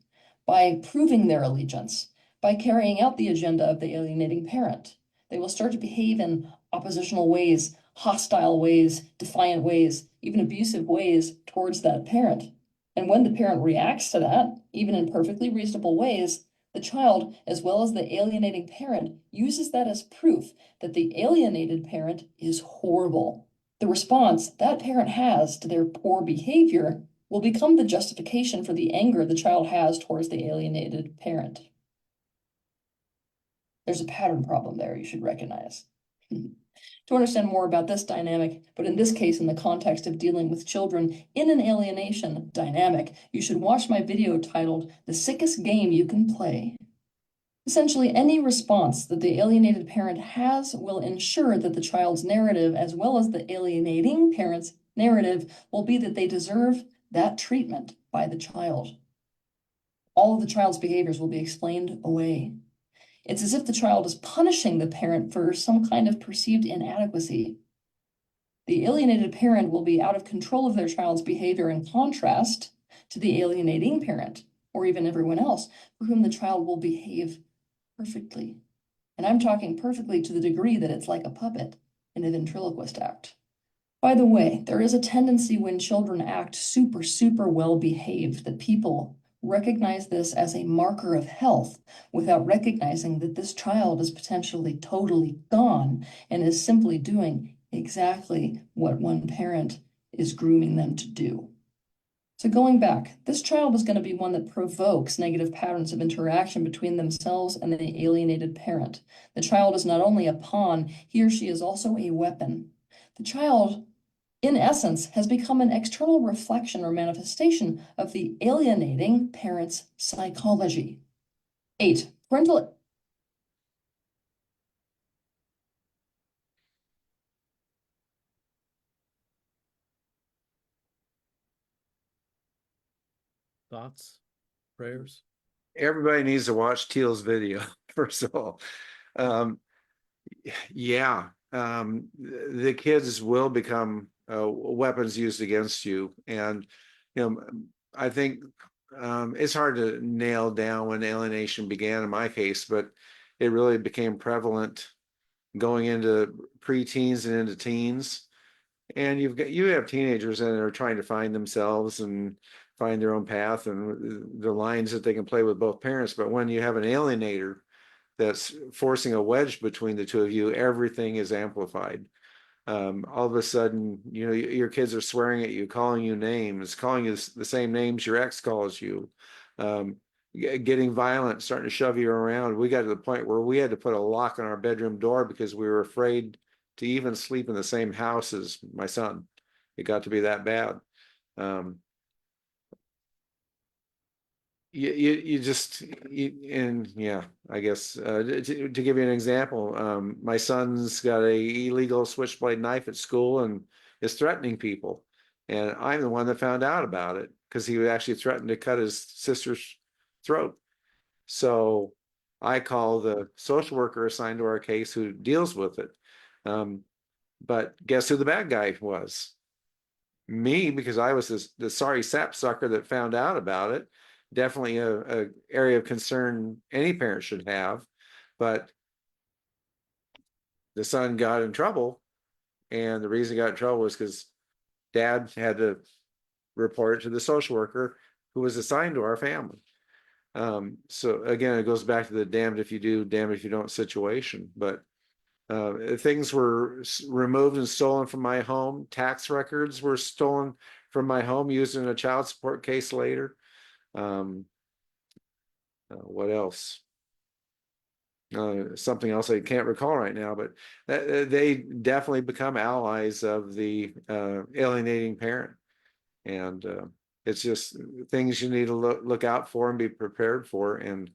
by proving their allegiance, by carrying out the agenda of the alienating parent. They will start to behave in oppositional ways, hostile ways, defiant ways, even abusive ways towards that parent. And when the parent reacts to that, even in perfectly reasonable ways, the child, as well as the alienating parent, uses that as proof that the alienated parent is horrible. The response that parent has to their poor behavior will become the justification for the anger the child has towards the alienated parent. There's a pattern problem there you should recognize. To understand more about this dynamic, but in this case in the context of dealing with children in an alienation dynamic, you should watch my video titled "The Sickest Game You Can Play." Essentially, any response that the alienated parent has will ensure that the child's narrative, as well as the alienating parent's narrative, will be that they deserve that treatment by the child. All of the child's behaviors will be explained away. It's as if the child is punishing the parent for some kind of perceived inadequacy. The alienated parent will be out of control of their child's behavior in contrast to the alienating parent, or even everyone else, for whom the child will behave perfectly. And I'm talking perfectly to the degree that it's like a puppet in a ventriloquist act. By the way, there is a tendency when children act super well behaved that people recognize this as a marker of health without recognizing that this child is potentially totally gone and is simply doing exactly what one parent is grooming them to do. So going back, this child is going to be one that provokes negative patterns of interaction between themselves and the alienated parent. The child is not only a pawn, he or she is also a weapon. The child, in essence, has become an external reflection or manifestation of the alienating parent's psychology. 8. Parental. Thoughts, prayers? Everybody needs to watch Teal's video, first of all. Yeah, the kids will become weapons used against you. And, I think it's hard to nail down when alienation began in my case, but it really became prevalent going into preteens and into teens. And you have teenagers that are trying to find themselves and find their own path and the lines that they can play with both parents. But when you have an alienator that's forcing a wedge between the two of you, everything is amplified. All of a sudden, your kids are swearing at you, calling you names, calling you the same names your ex calls you, getting violent, starting to shove you around. We got to the point where we had to put a lock on our bedroom door because we were afraid to even sleep in the same house as my son. It got to be that bad. You just and yeah, I guess to give you an example, my son's got a illegal switchblade knife at school and is threatening people, and I'm the one that found out about it because he actually threatened to cut his sister's throat. So I call the social worker assigned to our case who deals with it. But guess who the bad guy was? Me, because I was the sorry sapsucker that found out about it. Definitely a area of concern any parent should have, but the son got in trouble, and the reason he got in trouble was because dad had to report it to the social worker who was assigned to our family. So again, it goes back to the damned if you do, damned if you don't situation. But things were removed and stolen from my home. Tax records were stolen from my home, used in a child support case later. What else? Something else I can't recall right now, but they definitely become allies of the alienating parent. And It's just things you need to look out for and be prepared for. And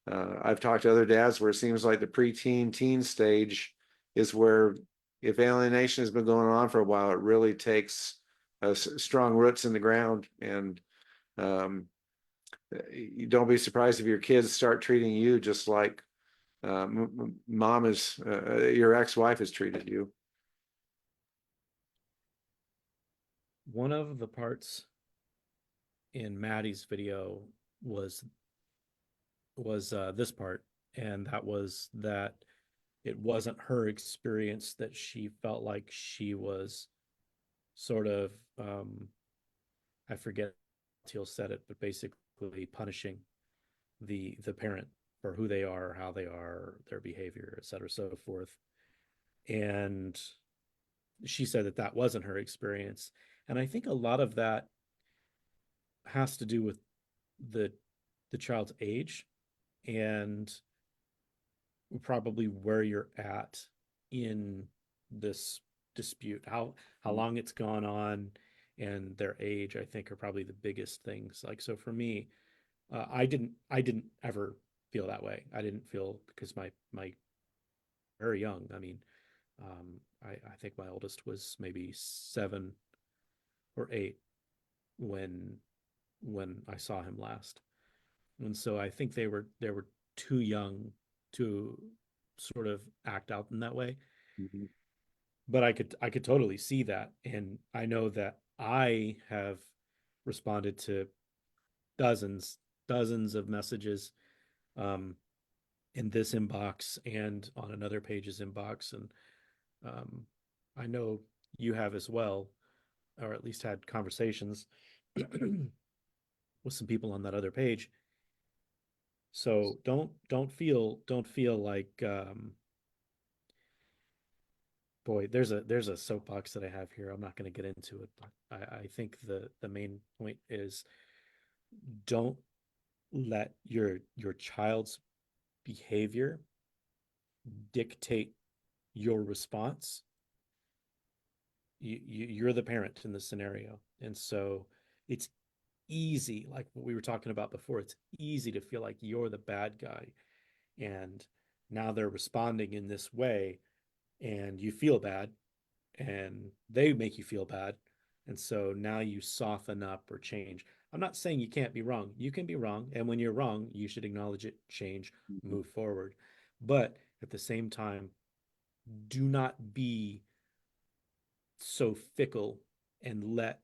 I've talked to other dads where it seems like the preteen teen stage is where, if alienation has been going on for a while, it really takes strong roots in the ground. And um, you don't be surprised if your kids start treating you just like mom is, your ex-wife has treated you. One of the parts in Maddie's video was this part, and that was that it wasn't her experience, that she felt like she was sort of I forget Teal said it, but basically punishing the parent for who they are, how they are, their behavior, et cetera, so forth. And she said that that wasn't her experience. And I think a lot of that has to do with the the child's age and probably where you're at in this dispute, how long it's gone on, and their age, I think, are probably the biggest things. Like, so for me, I didn't ever feel that way. I didn't feel, because my very young. I mean, I think my oldest was maybe 7 or 8 when I saw him last. And so I think they were too young to sort of act out in that way. Mhm. But I could totally see that, and I know that I have responded to dozens dozens of messages um, in this inbox and on another page's inbox, and um, I know you have as well, or at least had conversations with some people on that other page. So don't feel like boy, there's a soapbox that I have here. I'm not going to get into it, but I think the main point is, don't let your child's behavior dictate your response. You're the parent in this scenario, and so it's easy, like what we were talking about before, it's easy to feel like you're the bad guy, and now they're responding in this way, and you feel bad, and they make you feel bad, and so now you soften up or change. I'm not saying you can't be wrong. You can be wrong, and when you're wrong, you should acknowledge it, change, Mhm. move forward. But at the same time, do not be so fickle and let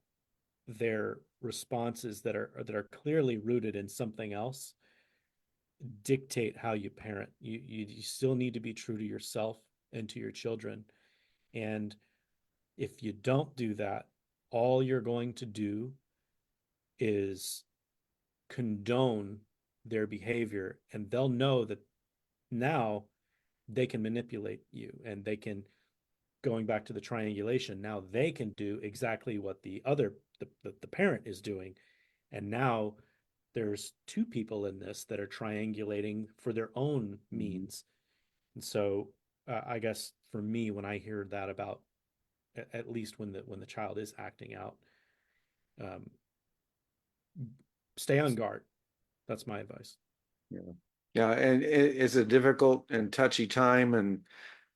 their responses that are clearly rooted in something else dictate how you parent. You still need to be true to yourself and to your children. And if you don't do that, all you're going to do is condone their behavior, and they'll know that now they can manipulate you, and they can, going back to the triangulation, now they can do exactly what the parent is doing. And now there's two people in this that are triangulating for their own Mhm. means. And so I guess for me, when I hear that about, at least when the child is acting out, um, stay on guard. That's my advice. Yeah. Yeah, and it's a difficult and touchy time,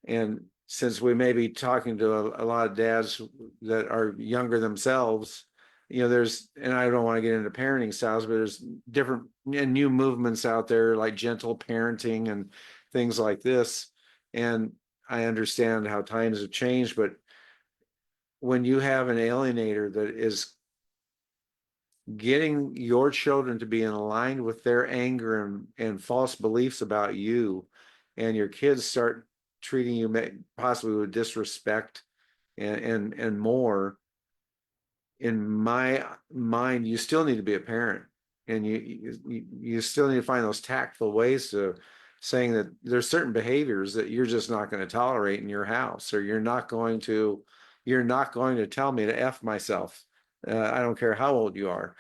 and since we may be talking to a lot of dads that are younger themselves, there's, and I don't want to get into parenting styles, but there's different and new movements out there like gentle parenting and things like this. And I understand how times have changed, but when you have an alienator that is getting your children to be in aligned with their anger and false beliefs about you, and your kids start treating you possibly with disrespect and more, in my mind, you still need to be a parent, and you still need to find those tactful ways to saying that there's certain behaviors that you're just not going to tolerate in your house, or you're not going to tell me to F myself. I don't care how old you are.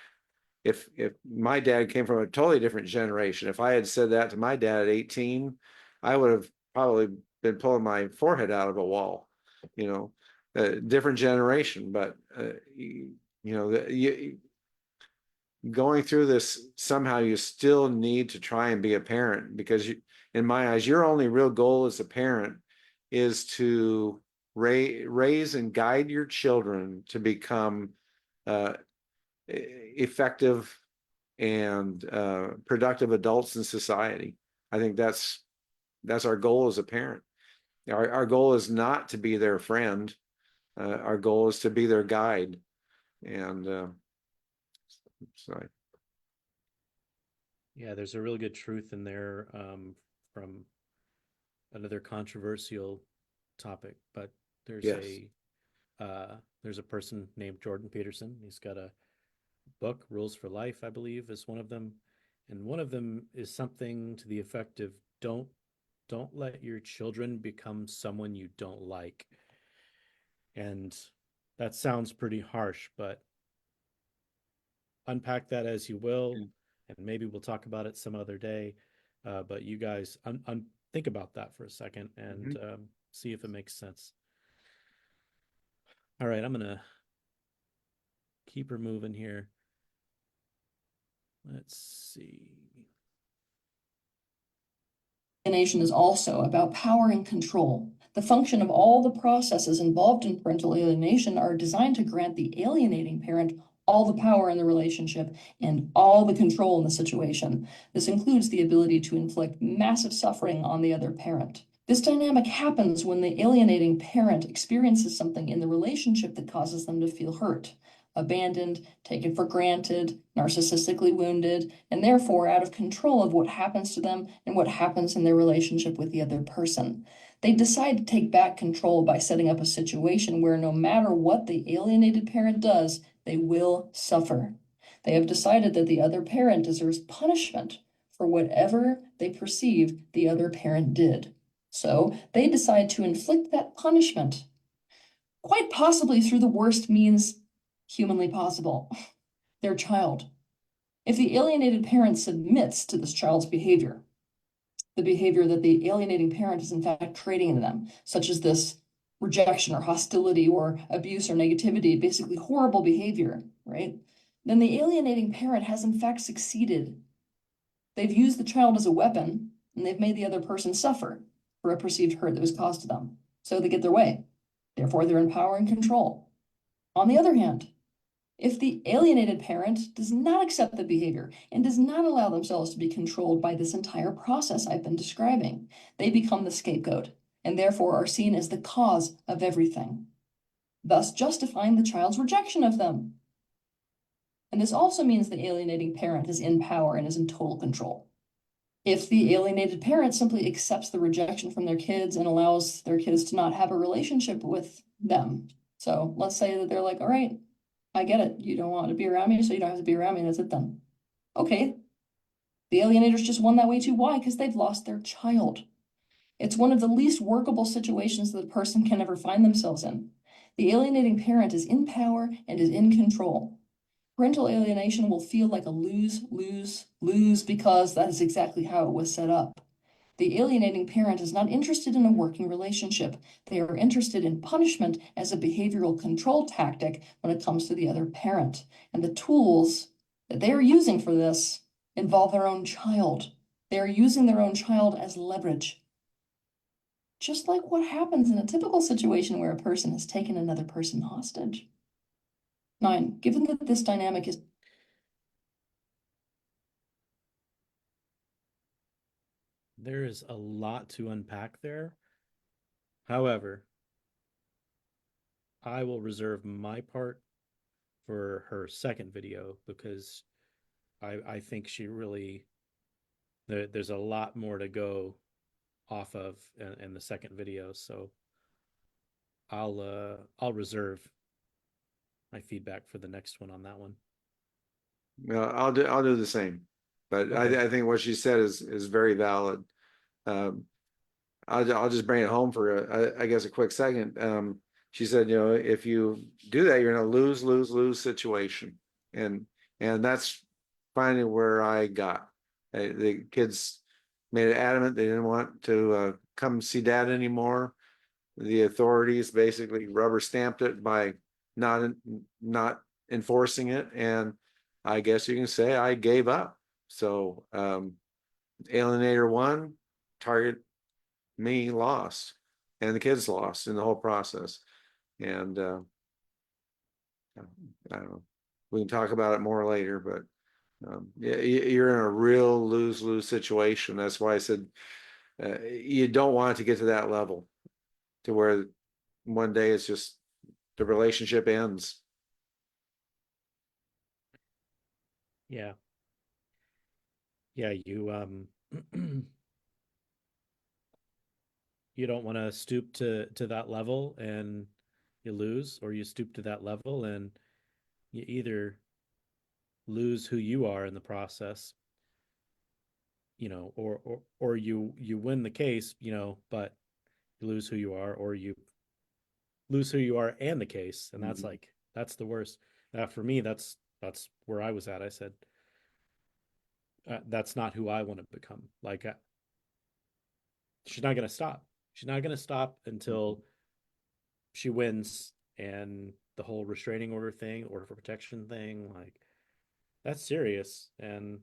If my dad came from a totally different generation, if I had said that to my dad at 18, I would have probably been pulling my forehead out of a wall. You know, different generation, but you know, going through this, somehow you still need to try and be a parent, because you, in my eyes, your only real goal as a parent is to raise and guide your children to become effective and productive adults in society. I think that's our goal as a parent. Our goal is not to be their friend. Our goal is to be their guide. And so Yeah, there's a really good truth in there from another controversial topic, but there's yes. a there's a person named Jordan Peterson. He's got a book, Rules for Life, I believe, is one of them, and one of them is something to the effect of don't let your children become someone you don't like. And that sounds pretty harsh, but unpack that as you will, and maybe we'll talk about it some other day. But you guys think about that for a second and Mhm. see if it makes sense. All right, I'm gonna keep her moving here. Let's see. Alienation is also about power and control. The function of all the processes involved in parental alienation are designed to grant the alienating parent all the power in the relationship and all the control in the situation. This includes the ability to inflict massive suffering on the other parent. This dynamic happens when the alienating parent experiences something in the relationship that causes them to feel hurt, abandoned, taken for granted, narcissistically wounded, and therefore out of control of what happens to them and what happens in their relationship with the other person. They decide to take back control by setting up a situation where no matter what the alienated parent does, they will suffer. They have decided that the other parent deserves punishment for whatever they perceive the other parent did. So they decide to inflict that punishment, quite possibly through the worst means humanly possible, their child. If the alienated parent submits to this child's behavior, the behavior that the alienating parent is in fact creating in them, such as this rejection or hostility or abuse or negativity, basically horrible behavior, right? Then the alienating parent has in fact succeeded. They've used the child as a weapon and they've made the other person suffer for a perceived hurt that was caused to them. So they get their way. Therefore, they're in power and control. On the other hand, if the alienated parent does not accept the behavior and does not allow themselves to be controlled by this entire process I've been describing, they become the scapegoat and therefore are seen as the cause of everything, thus justifying the child's rejection of them. And this also means the alienating parent is in power and is in total control. If the alienated parent simply accepts the rejection from their kids and allows their kids to not have a relationship with them. So let's say that they're like, all right, I get it. You don't want to be around me, so you don't have to be around me. That's it then. Okay. The alienators just won that way too. Why? Because they've lost their child. It's one of the least workable situations that a person can ever find themselves in. The alienating parent is in power and is in control. Parental alienation will feel like a lose, lose, lose because that is exactly how it was set up. The alienating parent is not interested in a working relationship. They are interested in punishment as a behavioral control tactic when it comes to the other parent. And the tools that they are using for this involve their own child. They are using their own child as leverage. Just like what happens in a typical situation where a person has taken another person hostage. 9. Given that this dynamic is There is a lot to unpack there. However, I will reserve my part for her second video because I think she really there's a lot more to go off of in the second video. So I'll reserve my feedback for the next one on that one. I'll do the same. But Okay. I think what she said is very valid. Um, I'll just bring it home for I guess a quick second. She said, you know, if you do that, you're in a lose, lose, lose situation, and that's finally where I got. The kids made it adamant they didn't want to come see dad anymore. The authorities basically rubber stamped it by not not enforcing it, and I guess you can say I gave up. So alienator one, target me lost, and the kids lost in the whole process. And I don't know. We can talk about it more later, but you're in a real lose-lose situation. That's why I said you don't want it to get to that level, to where one day it's just the relationship ends. Yeah. Yeah, you you don't want to stoop to that level and you lose, or you stoop to that level and you either lose who you are in the process, or you win the case, but you lose who you are, or you lose who you are and the case, and that's Mhm. like that's the worst. For me, that's where I was at. I said, that's not who I want to become. Like, she's not going to stop. She's not going to stop until she wins. And the whole restraining order thing, order for protection thing, like, that's serious. And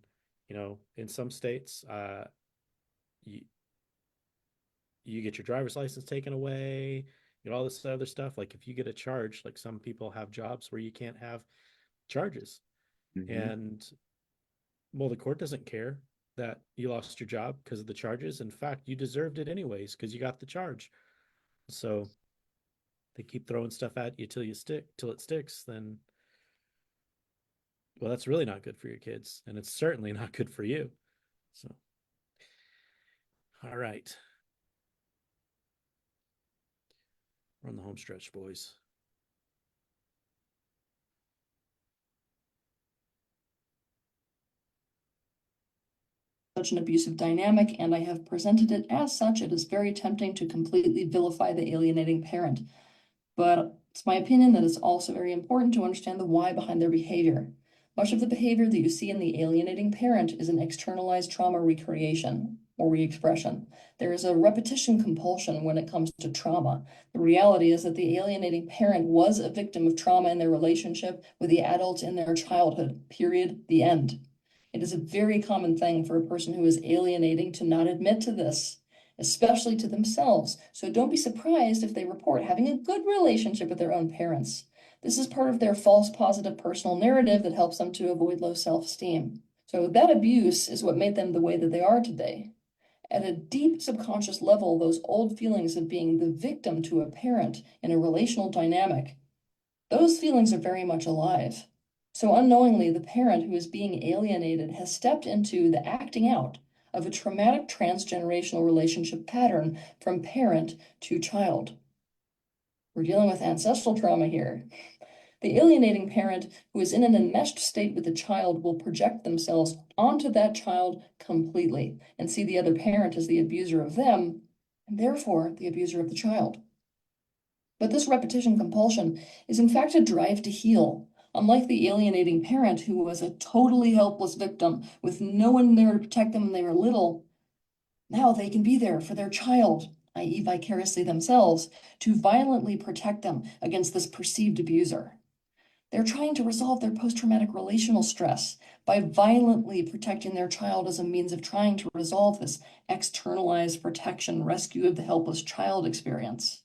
in some states, you, you get your driver's license taken away, all this other stuff. Like, if you get a charge, like, some people have jobs where you can't have charges. Mhm. And well, the court doesn't care that you lost your job because of the charges. In fact, you deserved it anyways because you got the charge. So they keep throwing stuff at you till it sticks. Then, well, that's really not good for your kids, and it's certainly not good for you. So, all right, we're on the home stretch, boys. Such an abusive dynamic, and I have presented it as such. It is very tempting to completely vilify the alienating parent. But it's my opinion that it's also very important to understand the why behind their behavior. Much of the behavior that you see in the alienating parent is an externalized trauma recreation or re-expression. There is a repetition compulsion when it comes to trauma. The reality is that the alienating parent was a victim of trauma in their relationship with the adult in their childhood, period, the end. It is a very common thing for a person who is alienating to not admit to this, especially to themselves. So don't be surprised if they report having a good relationship with their own parents. This is part of their false positive personal narrative that helps them to avoid low self-esteem. So that abuse is what made them the way that they are today. At a deep subconscious level, those old feelings of being the victim to a parent in a relational dynamic, those feelings are very much alive. So unknowingly, the parent who is being alienated has stepped into the acting out of a traumatic transgenerational relationship pattern from parent to child. We're dealing with ancestral trauma here. The alienating parent who is in an enmeshed state with the child will project themselves onto that child completely and see the other parent as the abuser of them, and therefore the abuser of the child. But this repetition compulsion is in fact a drive to heal. Unlike the alienating parent who was a totally helpless victim with no one there to protect them when they were little, now they can be there for their child, i.e., vicariously themselves, to violently protect them against this perceived abuser. They're trying to resolve their post-traumatic relational stress by violently protecting their child as a means of trying to resolve this externalized protection rescue of the helpless child experience.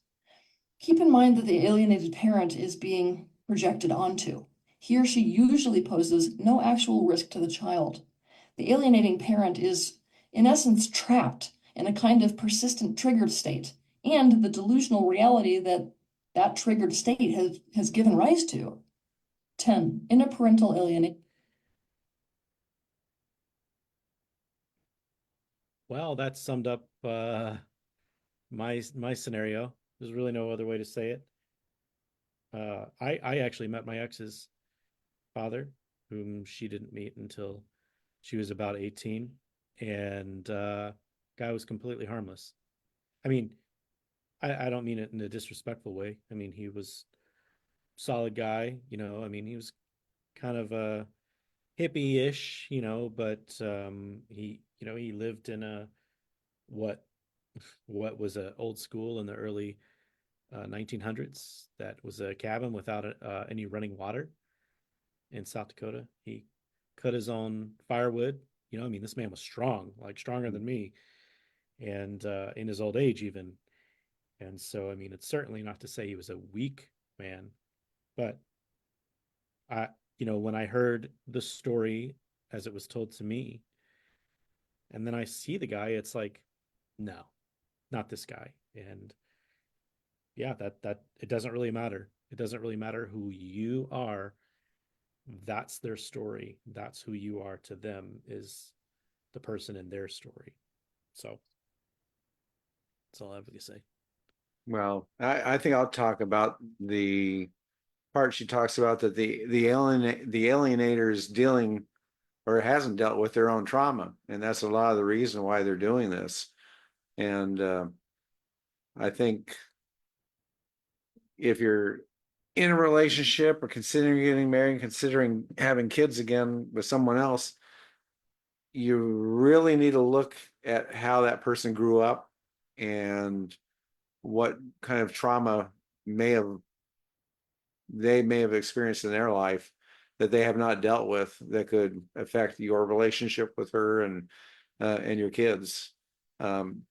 Keep in mind that the alienated parent is being projected onto. He or she usually poses no actual risk to the child. The alienating parent is, in essence, trapped in a kind of persistent triggered state, and the delusional reality that that triggered state has given rise to. 10. Interparental alienation. Well, that summed up my scenario. There's really no other way to say it. I actually met my ex's father, whom she didn't meet until she was about 18, and guy was completely harmless. I mean, I don't mean it in a disrespectful way. I mean, he was solid guy, I mean, he was kind of a hippie-ish, but he lived in a what what was a old school in the early 1900s that was a cabin without any running water in South Dakota. He cut his own firewood. You know, I mean, this man was strong, like stronger than me, and in his old age even. And so, I mean, it's certainly not to say he was a weak man, but I, you know, when I heard the story as it was told to me, and then I see the guy, it's like, no, not this guy. And yeah, that it doesn't really matter. It doesn't really matter who you are. That's their story. That's who you are to them, is the person in their story. So that's all I have to say. Well, I think I'll talk about the part she talks about that the alienator is dealing or hasn't dealt with their own trauma, and that's a lot of the reason why they're doing this. And I think if you're in a relationship or considering getting married, considering having kids again with someone else, you really need to look at how that person grew up and what kind of trauma may have they may have experienced in their life that they have not dealt with that could affect your relationship with her and your kids. Um,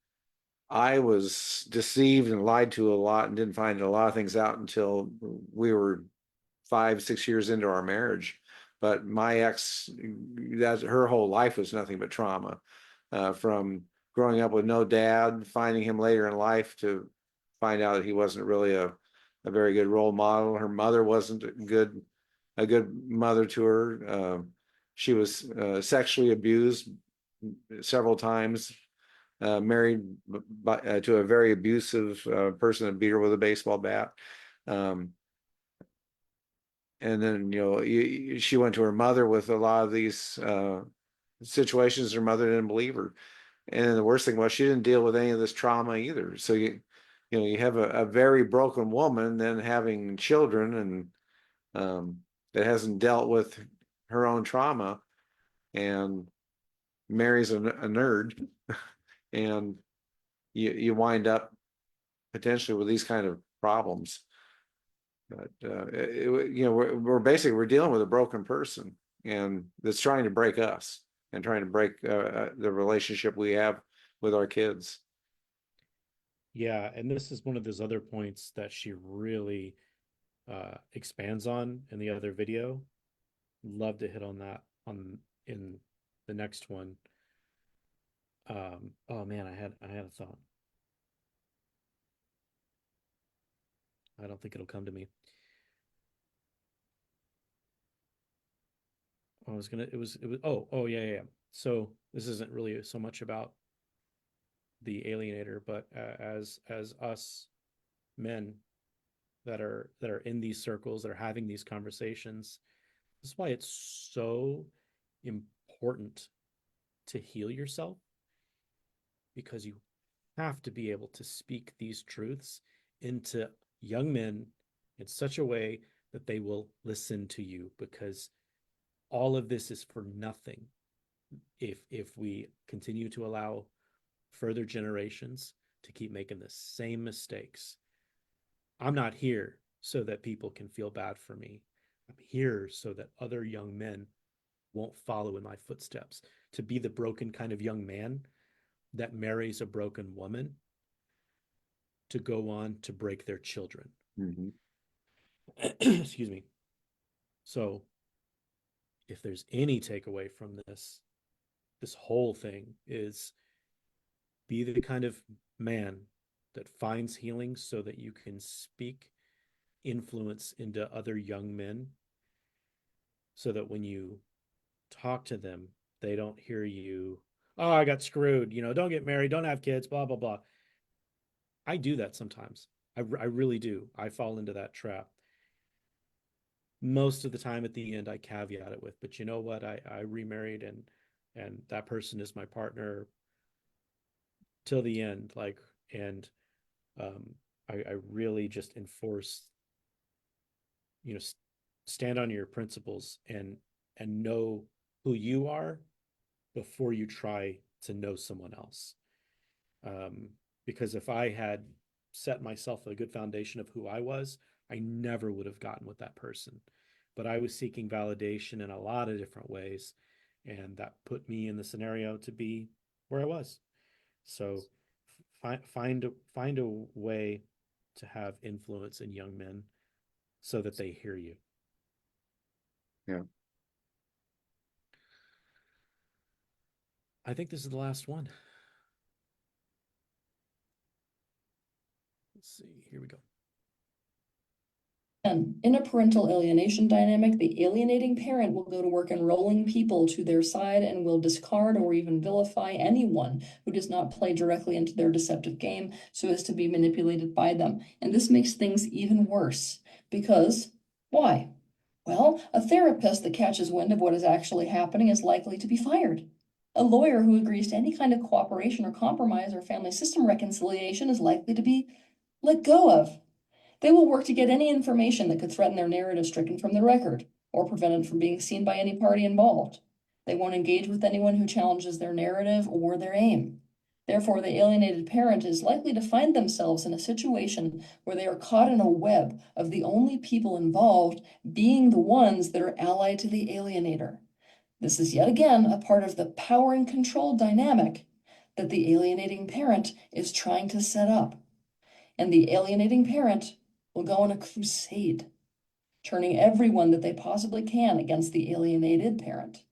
I was deceived and lied to a lot and didn't find a lot of things out until we were 5, 6 years into our marriage. But my ex, that her whole life was nothing but trauma, from growing up with no dad, finding him later in life to find out that he wasn't really a very good role model. Her mother wasn't a good mother to her. She was sexually abused several times, married to a very abusive person that beat her with a baseball bat. Um, and then, she went to her mother with a lot of these situations. Her mother didn't believe her. And the worst thing was she didn't deal with any of this trauma either. So you have a very broken woman then having children and that hasn't dealt with her own trauma and marries a nerd. And you wind up potentially with these kind of problems. But we're basically we're dealing with a broken person, and that's trying to break us and trying to break the relationship we have with our kids. Yeah, and this is one of those other points that she really expands on in the other video. Love to hit on that on in the next one. Oh man, I had a thought. I don't think it'll come to me. I was gonna. It was. Oh yeah, yeah, yeah. So this isn't really so much about the alienator, but as us men that are in these circles, that are having these conversations. This is why it's so important to heal yourself, because you have to be able to speak these truths into young men in such a way that they will listen to you, because all of this is for nothing if we continue to allow further generations to keep making the same mistakes. I'm not here so that people can feel bad for me. I'm here so that other young men won't follow in my footsteps, to be the broken kind of young man that marries a broken woman to go on to break their children. Mm-hmm. Excuse me. So, if there's any takeaway from this whole thing is, be the kind of man that finds healing so that you can speak influence into other young men, so that when you talk to them, they don't hear you, oh, I got screwed, don't get married, don't have kids, blah, blah, blah. I do that sometimes. I really do. I fall into that trap. Most of the time at the end, I caveat it with, but you know what? I remarried, and that person is my partner till the end. Like, and um, I really just enforce, you know, stand on your principles, and know who you are before you try to know someone else. Um, because if I had set myself a good foundation of who I was, I never would have gotten with that person. but I was seeking validation in a lot of different ways, and that put me in the scenario to be where I was. So find a way to have influence in young men so that they hear you. Yeah. I think this is the last one. Let's see. Here we go. And in a parental alienation dynamic, the alienating parent will go to work enrolling people to their side and will discard or even vilify anyone who does not play directly into their deceptive game so as to be manipulated by them. And this makes things even worse because why? Well, a therapist that catches wind of what is actually happening is likely to be fired. A lawyer who agrees to any kind of cooperation or compromise or family system reconciliation is likely to be let go of. They will work to get any information that could threaten their narrative stricken from the record or prevent it from being seen by any party involved. They won't engage with anyone who challenges their narrative or their aim. Therefore, the alienated parent is likely to find themselves in a situation where they are caught in a web of the only people involved being the ones that are allied to the alienator. This is yet again a part of the power and control dynamic that the alienating parent is trying to set up. And the alienating parent will go on a crusade, turning everyone that they possibly can against the alienated parent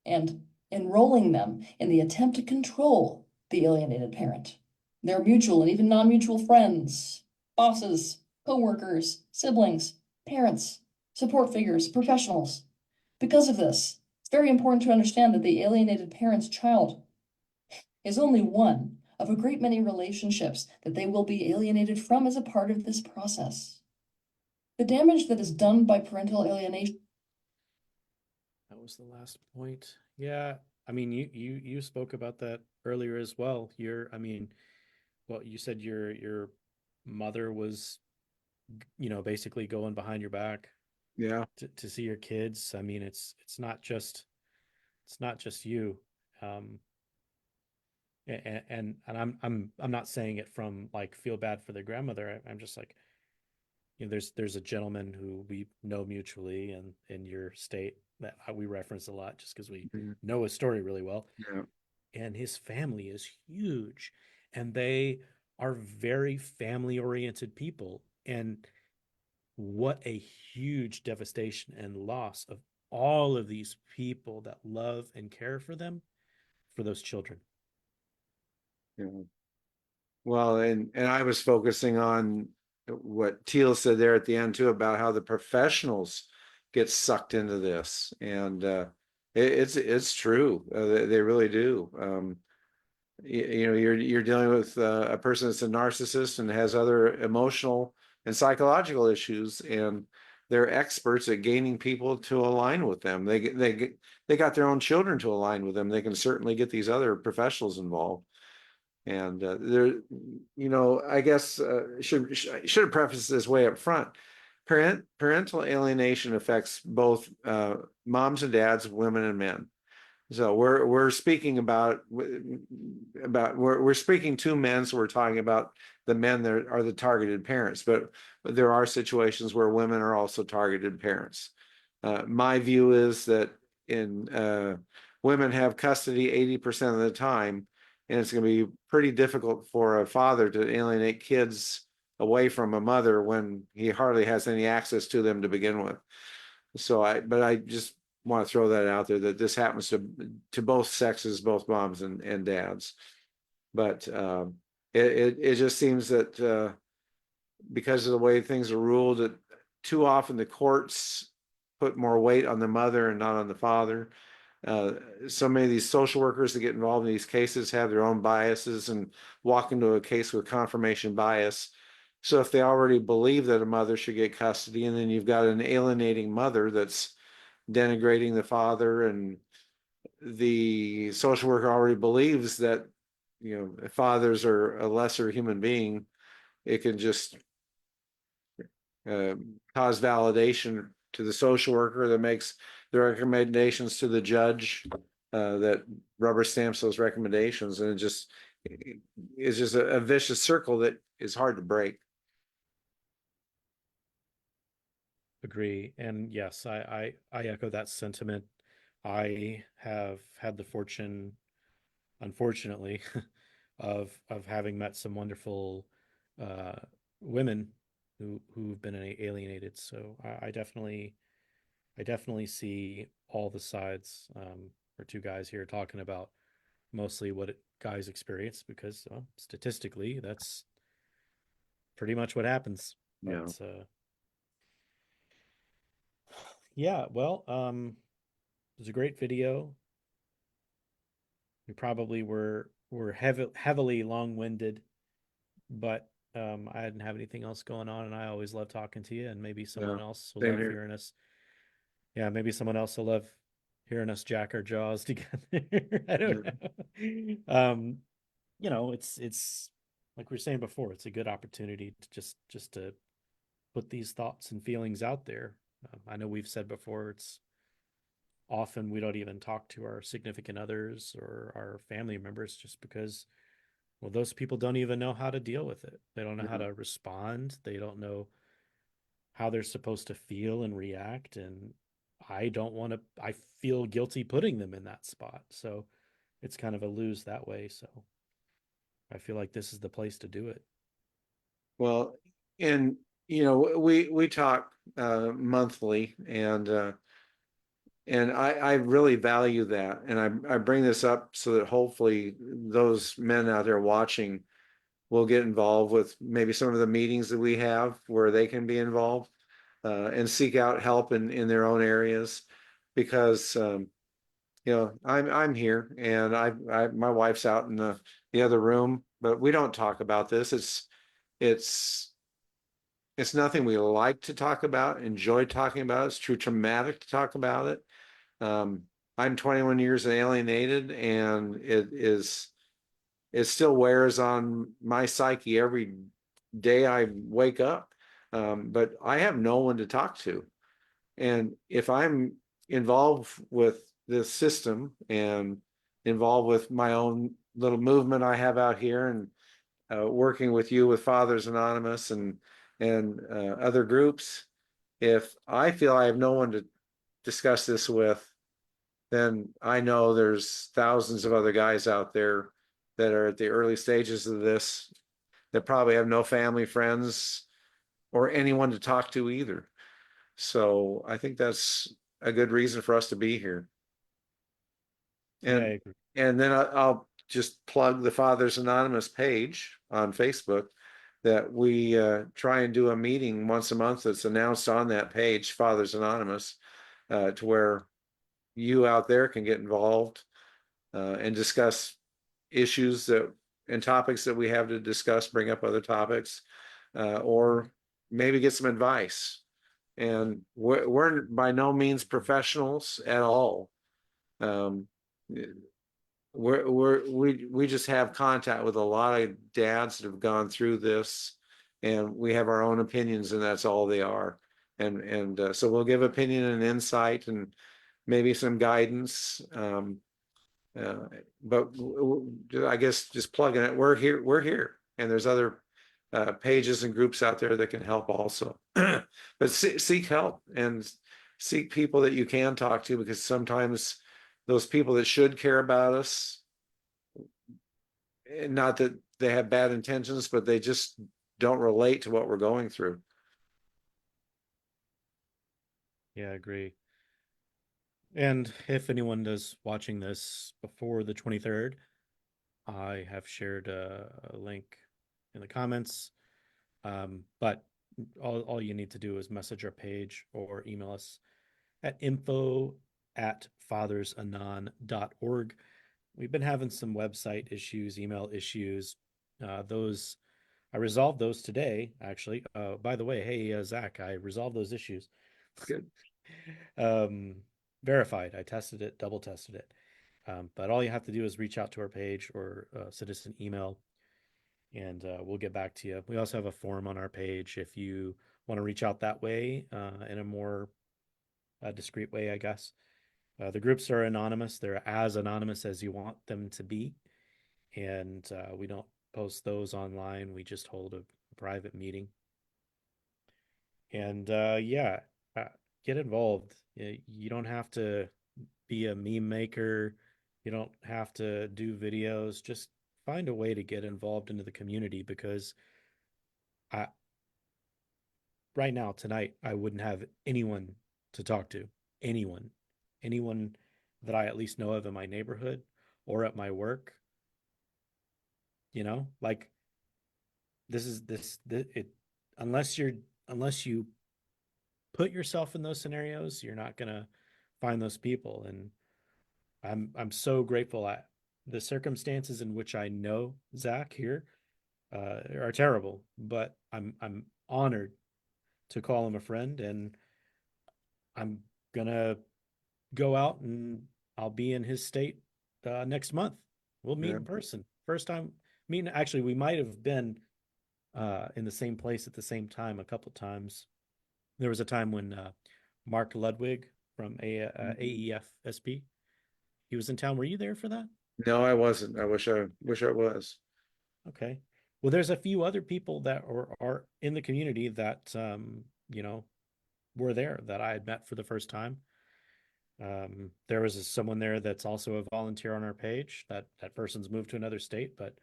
and enrolling them in the attempt to control the alienated parent. Their mutual and even non-mutual friends, bosses, co-workers, siblings, parents, support figures, professionals. Because of this, it's very important to understand that the alienated parent's child is only one of a great many relationships that they will be alienated from as a part of this process. The damage that is done by parental alienation. That was the last point. Yeah, I mean, you spoke about that earlier as well. Well, you said your mother was, basically going behind your back Yeah. to see your kids. I mean, it's not just you. Um, and I'm not saying it from like feel bad for the grandmother. I'm just like, there's a gentleman who we know mutually and in your state that we reference a lot just because we Mhm. know his story really well. Yeah. And his family is huge, and they are very family oriented people. And what a huge devastation and loss of all of these people that love and care for them, for those children. Yeah. Well, and I was focusing on what Teal said there at the end too about how the professionals get sucked into this, and it's true. They really do. You're dealing with a person that's a narcissist and has other emotional and psychological issues, and they're experts at gaining people to align with them. They got their own children to align with them. They can certainly get these other professionals involved. And I guess should have prefaced this way up front. Parental alienation affects both moms and dads, women and men. So we're speaking we're speaking to men, so we're talking about the men that are the targeted parents, but there are situations where women are also targeted parents. My view is that in women have custody 80% of the time, and it's going to be pretty difficult for a father to alienate kids away from a mother when he hardly has any access to them to begin with. But I just want to throw that out there that this happens to both sexes, both moms and dads. But it just seems that because of the way things are ruled, that too often the courts put more weight on the mother and not on the father. So many of these social workers that get involved in these cases have their own biases and walk into a case with confirmation bias. So if they already believe that a mother should get custody, and then you've got an alienating mother that's denigrating the father, and the social worker already believes that fathers are a lesser human being, it can just cause validation to the social worker that makes the recommendations to the judge that rubber stamps those recommendations, and it's just a vicious circle that is hard to break. agree. And yes, I echo that sentiment. I have had the fortune, unfortunately, of having met some wonderful uh, women who've been alienated. So I definitely see all the sides. We're two guys here talking about mostly what guys experience because statistically that's pretty much what happens. But Yeah. yeah, well, it was a great video. We probably were heavily long-winded, but I didn't have anything else going on, and I always love talking to you, and maybe Yeah. someone else will Same love here. hearing us. Yeah, maybe someone else will love hearing us jack our jaws together. I Yeah. don't know. It's like we were saying before, it's a good opportunity to just to put these thoughts and feelings out there. I know we've said before, it's often we don't even talk to our significant others or our family members just because, well, those people don't even know how to deal with it. They don't know how Yeah. to respond. They don't know how they're supposed to feel and react. And I don't want to, I feel guilty putting them in that spot. So it's kind of a lose that way. So I feel like this is the place to do it. Well, and we talk monthly, and I really value that. And I bring this up so that hopefully those men out there watching will get involved with maybe some of the meetings that we have where they can be involved, and seek out help in their own areas, because I'm here, and I my wife's out in the other room, but we don't talk about this. It's it's nothing we like to talk about, enjoy talking about. It's too traumatic to talk about it. Um, I'm 21 years alienated, and it still wears on my psyche every day I wake up. But I have no one to talk to. And if I'm involved with this system and involved with my own little movement I have out here, and working with you with Fathers Anonymous and other groups, if I feel I have no one to discuss this with, then I know there's thousands of other guys out there that are at the early stages of this that probably have no family, friends, or anyone to talk to either. So I think that's a good reason for us to be here. Yeah, I And agree. and then I'll just plug the Fathers Anonymous page on Facebook, that we try and do a meeting once a month that's announced on that page, Fathers Anonymous, to where you out there can get involved, and discuss issues that and topics that we have to discuss, bring up other topics, or maybe get some advice. And we're by no means professionals at all. Um, we just have contact with a lot of dads that have gone through this, and we have our own opinions, and that's all they are. And so we'll give opinion and insight and maybe some guidance. Uh, but I guess just plugging it, we're here, and there's other pages and groups out there that can help also. But seek help and seek people that you can talk to, because sometimes those people that should care about us, not that they have bad intentions, but they just don't relate to what we're going through. Yeah, I agree. And if anyone is watching this before the 23rd, I have shared a link in the comments. But all you need to do is message our page or email us at info@fathersanon.org. We've been having some website issues, email issues. Those I resolved those today, actually. By the way, hey, Zach, I resolved those issues. Good. um, Verified. I tested it, double tested it. But all you have to do is reach out to our page or send us an email, and we'll get back to you. We also have a form on our page if you want to reach out that way in a more discreet way, I guess. The groups are anonymous. They're as anonymous as you want them to be. And we don't post those online. We just hold a private meeting. And yeah, get involved. You don't have to be a meme maker. You don't have to do videos. Just find a way to get involved into the community, because I right now tonight I wouldn't have anyone to talk to. Anyone. Anyone that I at least know of in my neighborhood or at my work, like this is this it unless you're unless you put yourself in those scenarios, you're not going to find those people. And I'm so grateful. The circumstances in which I know Zach here are terrible, but I'm honored to call him a friend, and I'm gonna go out and I'll be in his state next month. We'll meet Yeah. in person. First time meeting. Actually, we might have been in the same place at the same time a couple times. There was a time when Mark Ludwig from AEFSP, he was in town. Were you there for that? No, I wasn't. Wish I was. Okay. Well, there's a few other people that are in the community that were there that I had met for the first time. There was someone there that's also a volunteer on our page. That person's moved to another state, but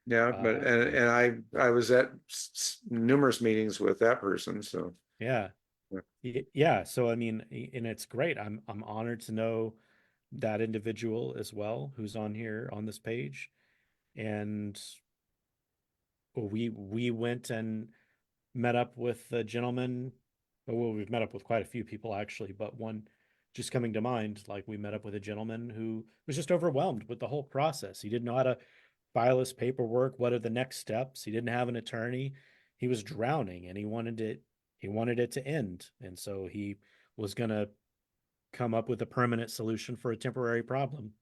Yeah, but uh, I was at numerous meetings with that person. So yeah, yeah. yeah. So I mean, and it's great. I'm honored to know that individual as well, who's on here on this page. And we went and met up with a gentleman. Well, we've met up with quite a few people actually, but one just coming to mind, like we met up with a gentleman who was just overwhelmed with the whole process. He didn't know how to file his paperwork. What are the next steps? He didn't have an attorney. He was drowning and he wanted it to end. And so he was going to come up with a permanent solution for a temporary problem.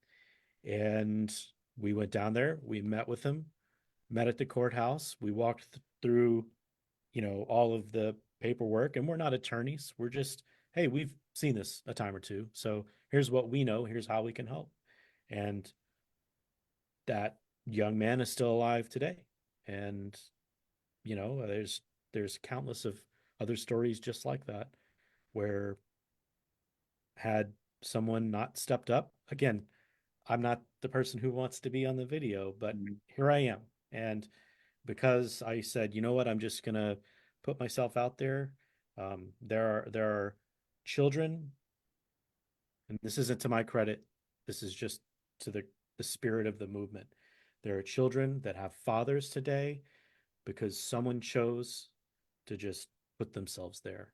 And we went down there, we met with him, met at the courthouse. We walked through, all of the paperwork, and we're not attorneys. We're just, hey, we've seen this a time or two. So here's what we know. Here's how we can help. And that young man is still alive today. And, there's countless of other stories just like that, where had someone not stepped up, again, I'm not the person who wants to be on the video, but Mhm. here I am. And because I said, you know what, I'm just gonna put myself out there. There are children, and this isn't to my credit. This is just to the spirit of the movement. There are children that have fathers today because someone chose to just put themselves there.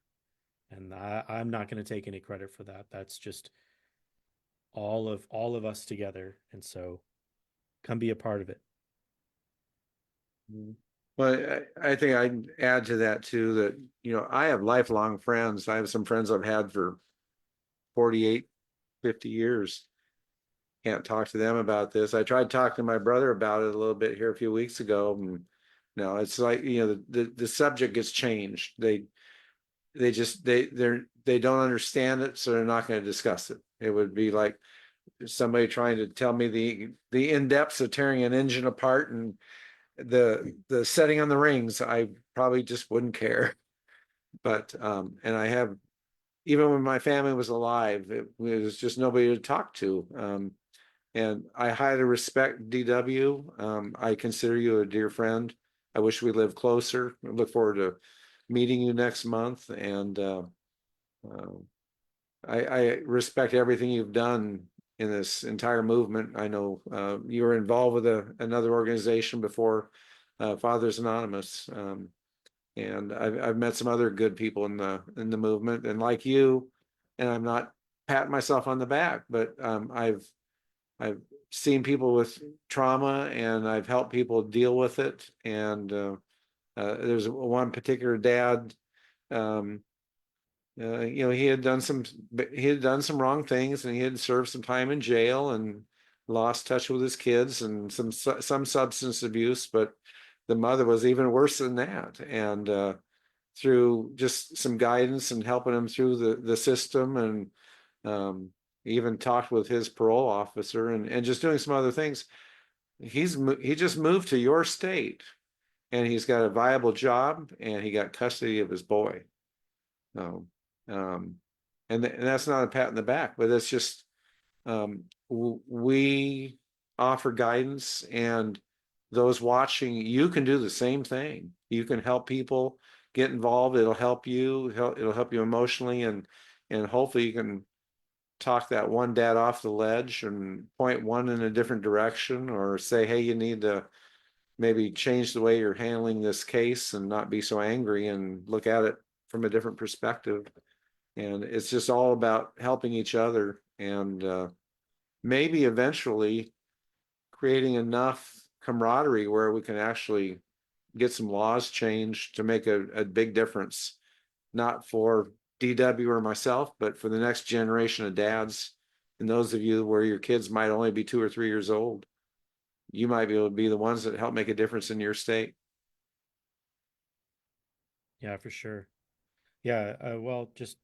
And I'm not going to take any credit for that. That's just all of us together. And so come be a part of it. Mhm. Well, I think I'd add to that too, that, I have lifelong friends. I have some friends I've had for 48, 50 years. Can't talk to them about this. I tried talking to my brother about it a little bit here a few weeks ago. And no, it's like, the subject gets changed. They just they don't understand it, so they're not going to discuss it. It would be like somebody trying to tell me the in-depths of tearing an engine apart and the setting on the rings. I probably just wouldn't care. But and I have, even when my family was alive, it was just nobody to talk to. And I highly respect DW. I consider you a dear friend. I wish we lived closer. I look forward to meeting you next month. And uh, I respect everything you've done in this entire movement. I know you were involved with another organization before, Fathers Anonymous. And I've met some other good people in the movement, and like you, and I'm not patting myself on the back, but I've seen people with trauma, and I've helped people deal with it. And there's one particular dad. Um, he had done some wrong things, and he had served some time in jail and lost touch with his kids and some substance abuse. But the mother was even worse than that. And through just some guidance and helping him through the system, and um, even talked with his parole officer, and just doing some other things. He just moved to your state, and he's got a viable job, and he got custody of his boy. So, um, and that's not a pat in the back, but it's just we offer guidance, and those watching, you can do the same thing. You can help people get involved. It'll help you. It'll help you emotionally, and hopefully you can talk that one dad off the ledge and point one in a different direction, or say, hey, you need to maybe change the way you're handling this case and not be so angry and look at it from a different perspective. And it's just all about helping each other, and maybe eventually creating enough camaraderie where we can actually get some laws changed to make a big difference, not for DW or myself, but for the next generation of dads. And those of you where your kids might only be 2 or 3 years old, you might be able to be the ones that help make a difference in your state. Yeah, for sure. Yeah, well, just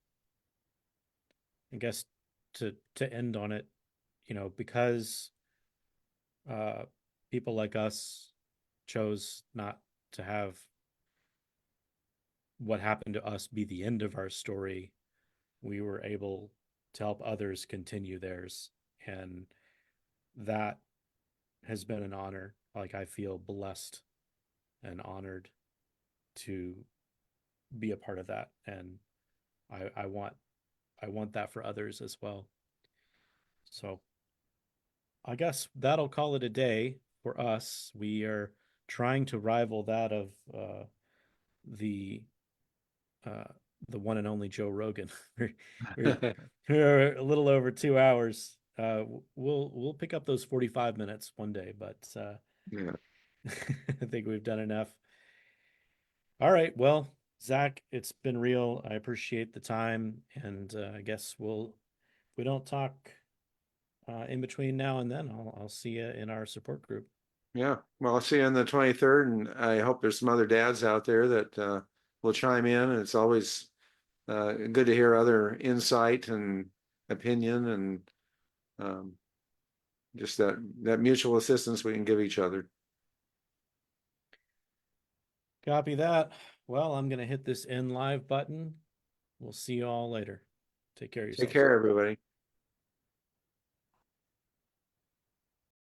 I guess to end on it, because uh, people like us chose not to have what happened to us be the end of our story, we were able to help others continue theirs. And that has been an honor. Like, I feel blessed and honored to be a part of that. And I want that for others as well. So I guess that'll call it a day for us. We are trying to rival that of the uh, the one and only Joe Rogan. we're, we're a little over 2 hours. We'll pick up those 45 minutes one day, but Yeah. I think we've done enough. All right, well, Zach, it's been real. I appreciate the time, and I guess if we don't talk in between now and then, I'll see you in our support group. Yeah. Well, I'll see you on the 23rd, and I hope there's some other dads out there that will chime in. And it's always good to hear other insight and opinion, and um, just that mutual assistance we can give each other. Copy that. Well, I'm going to hit this end live button. We'll see you all later. Take care of Take yourselves. care, everybody.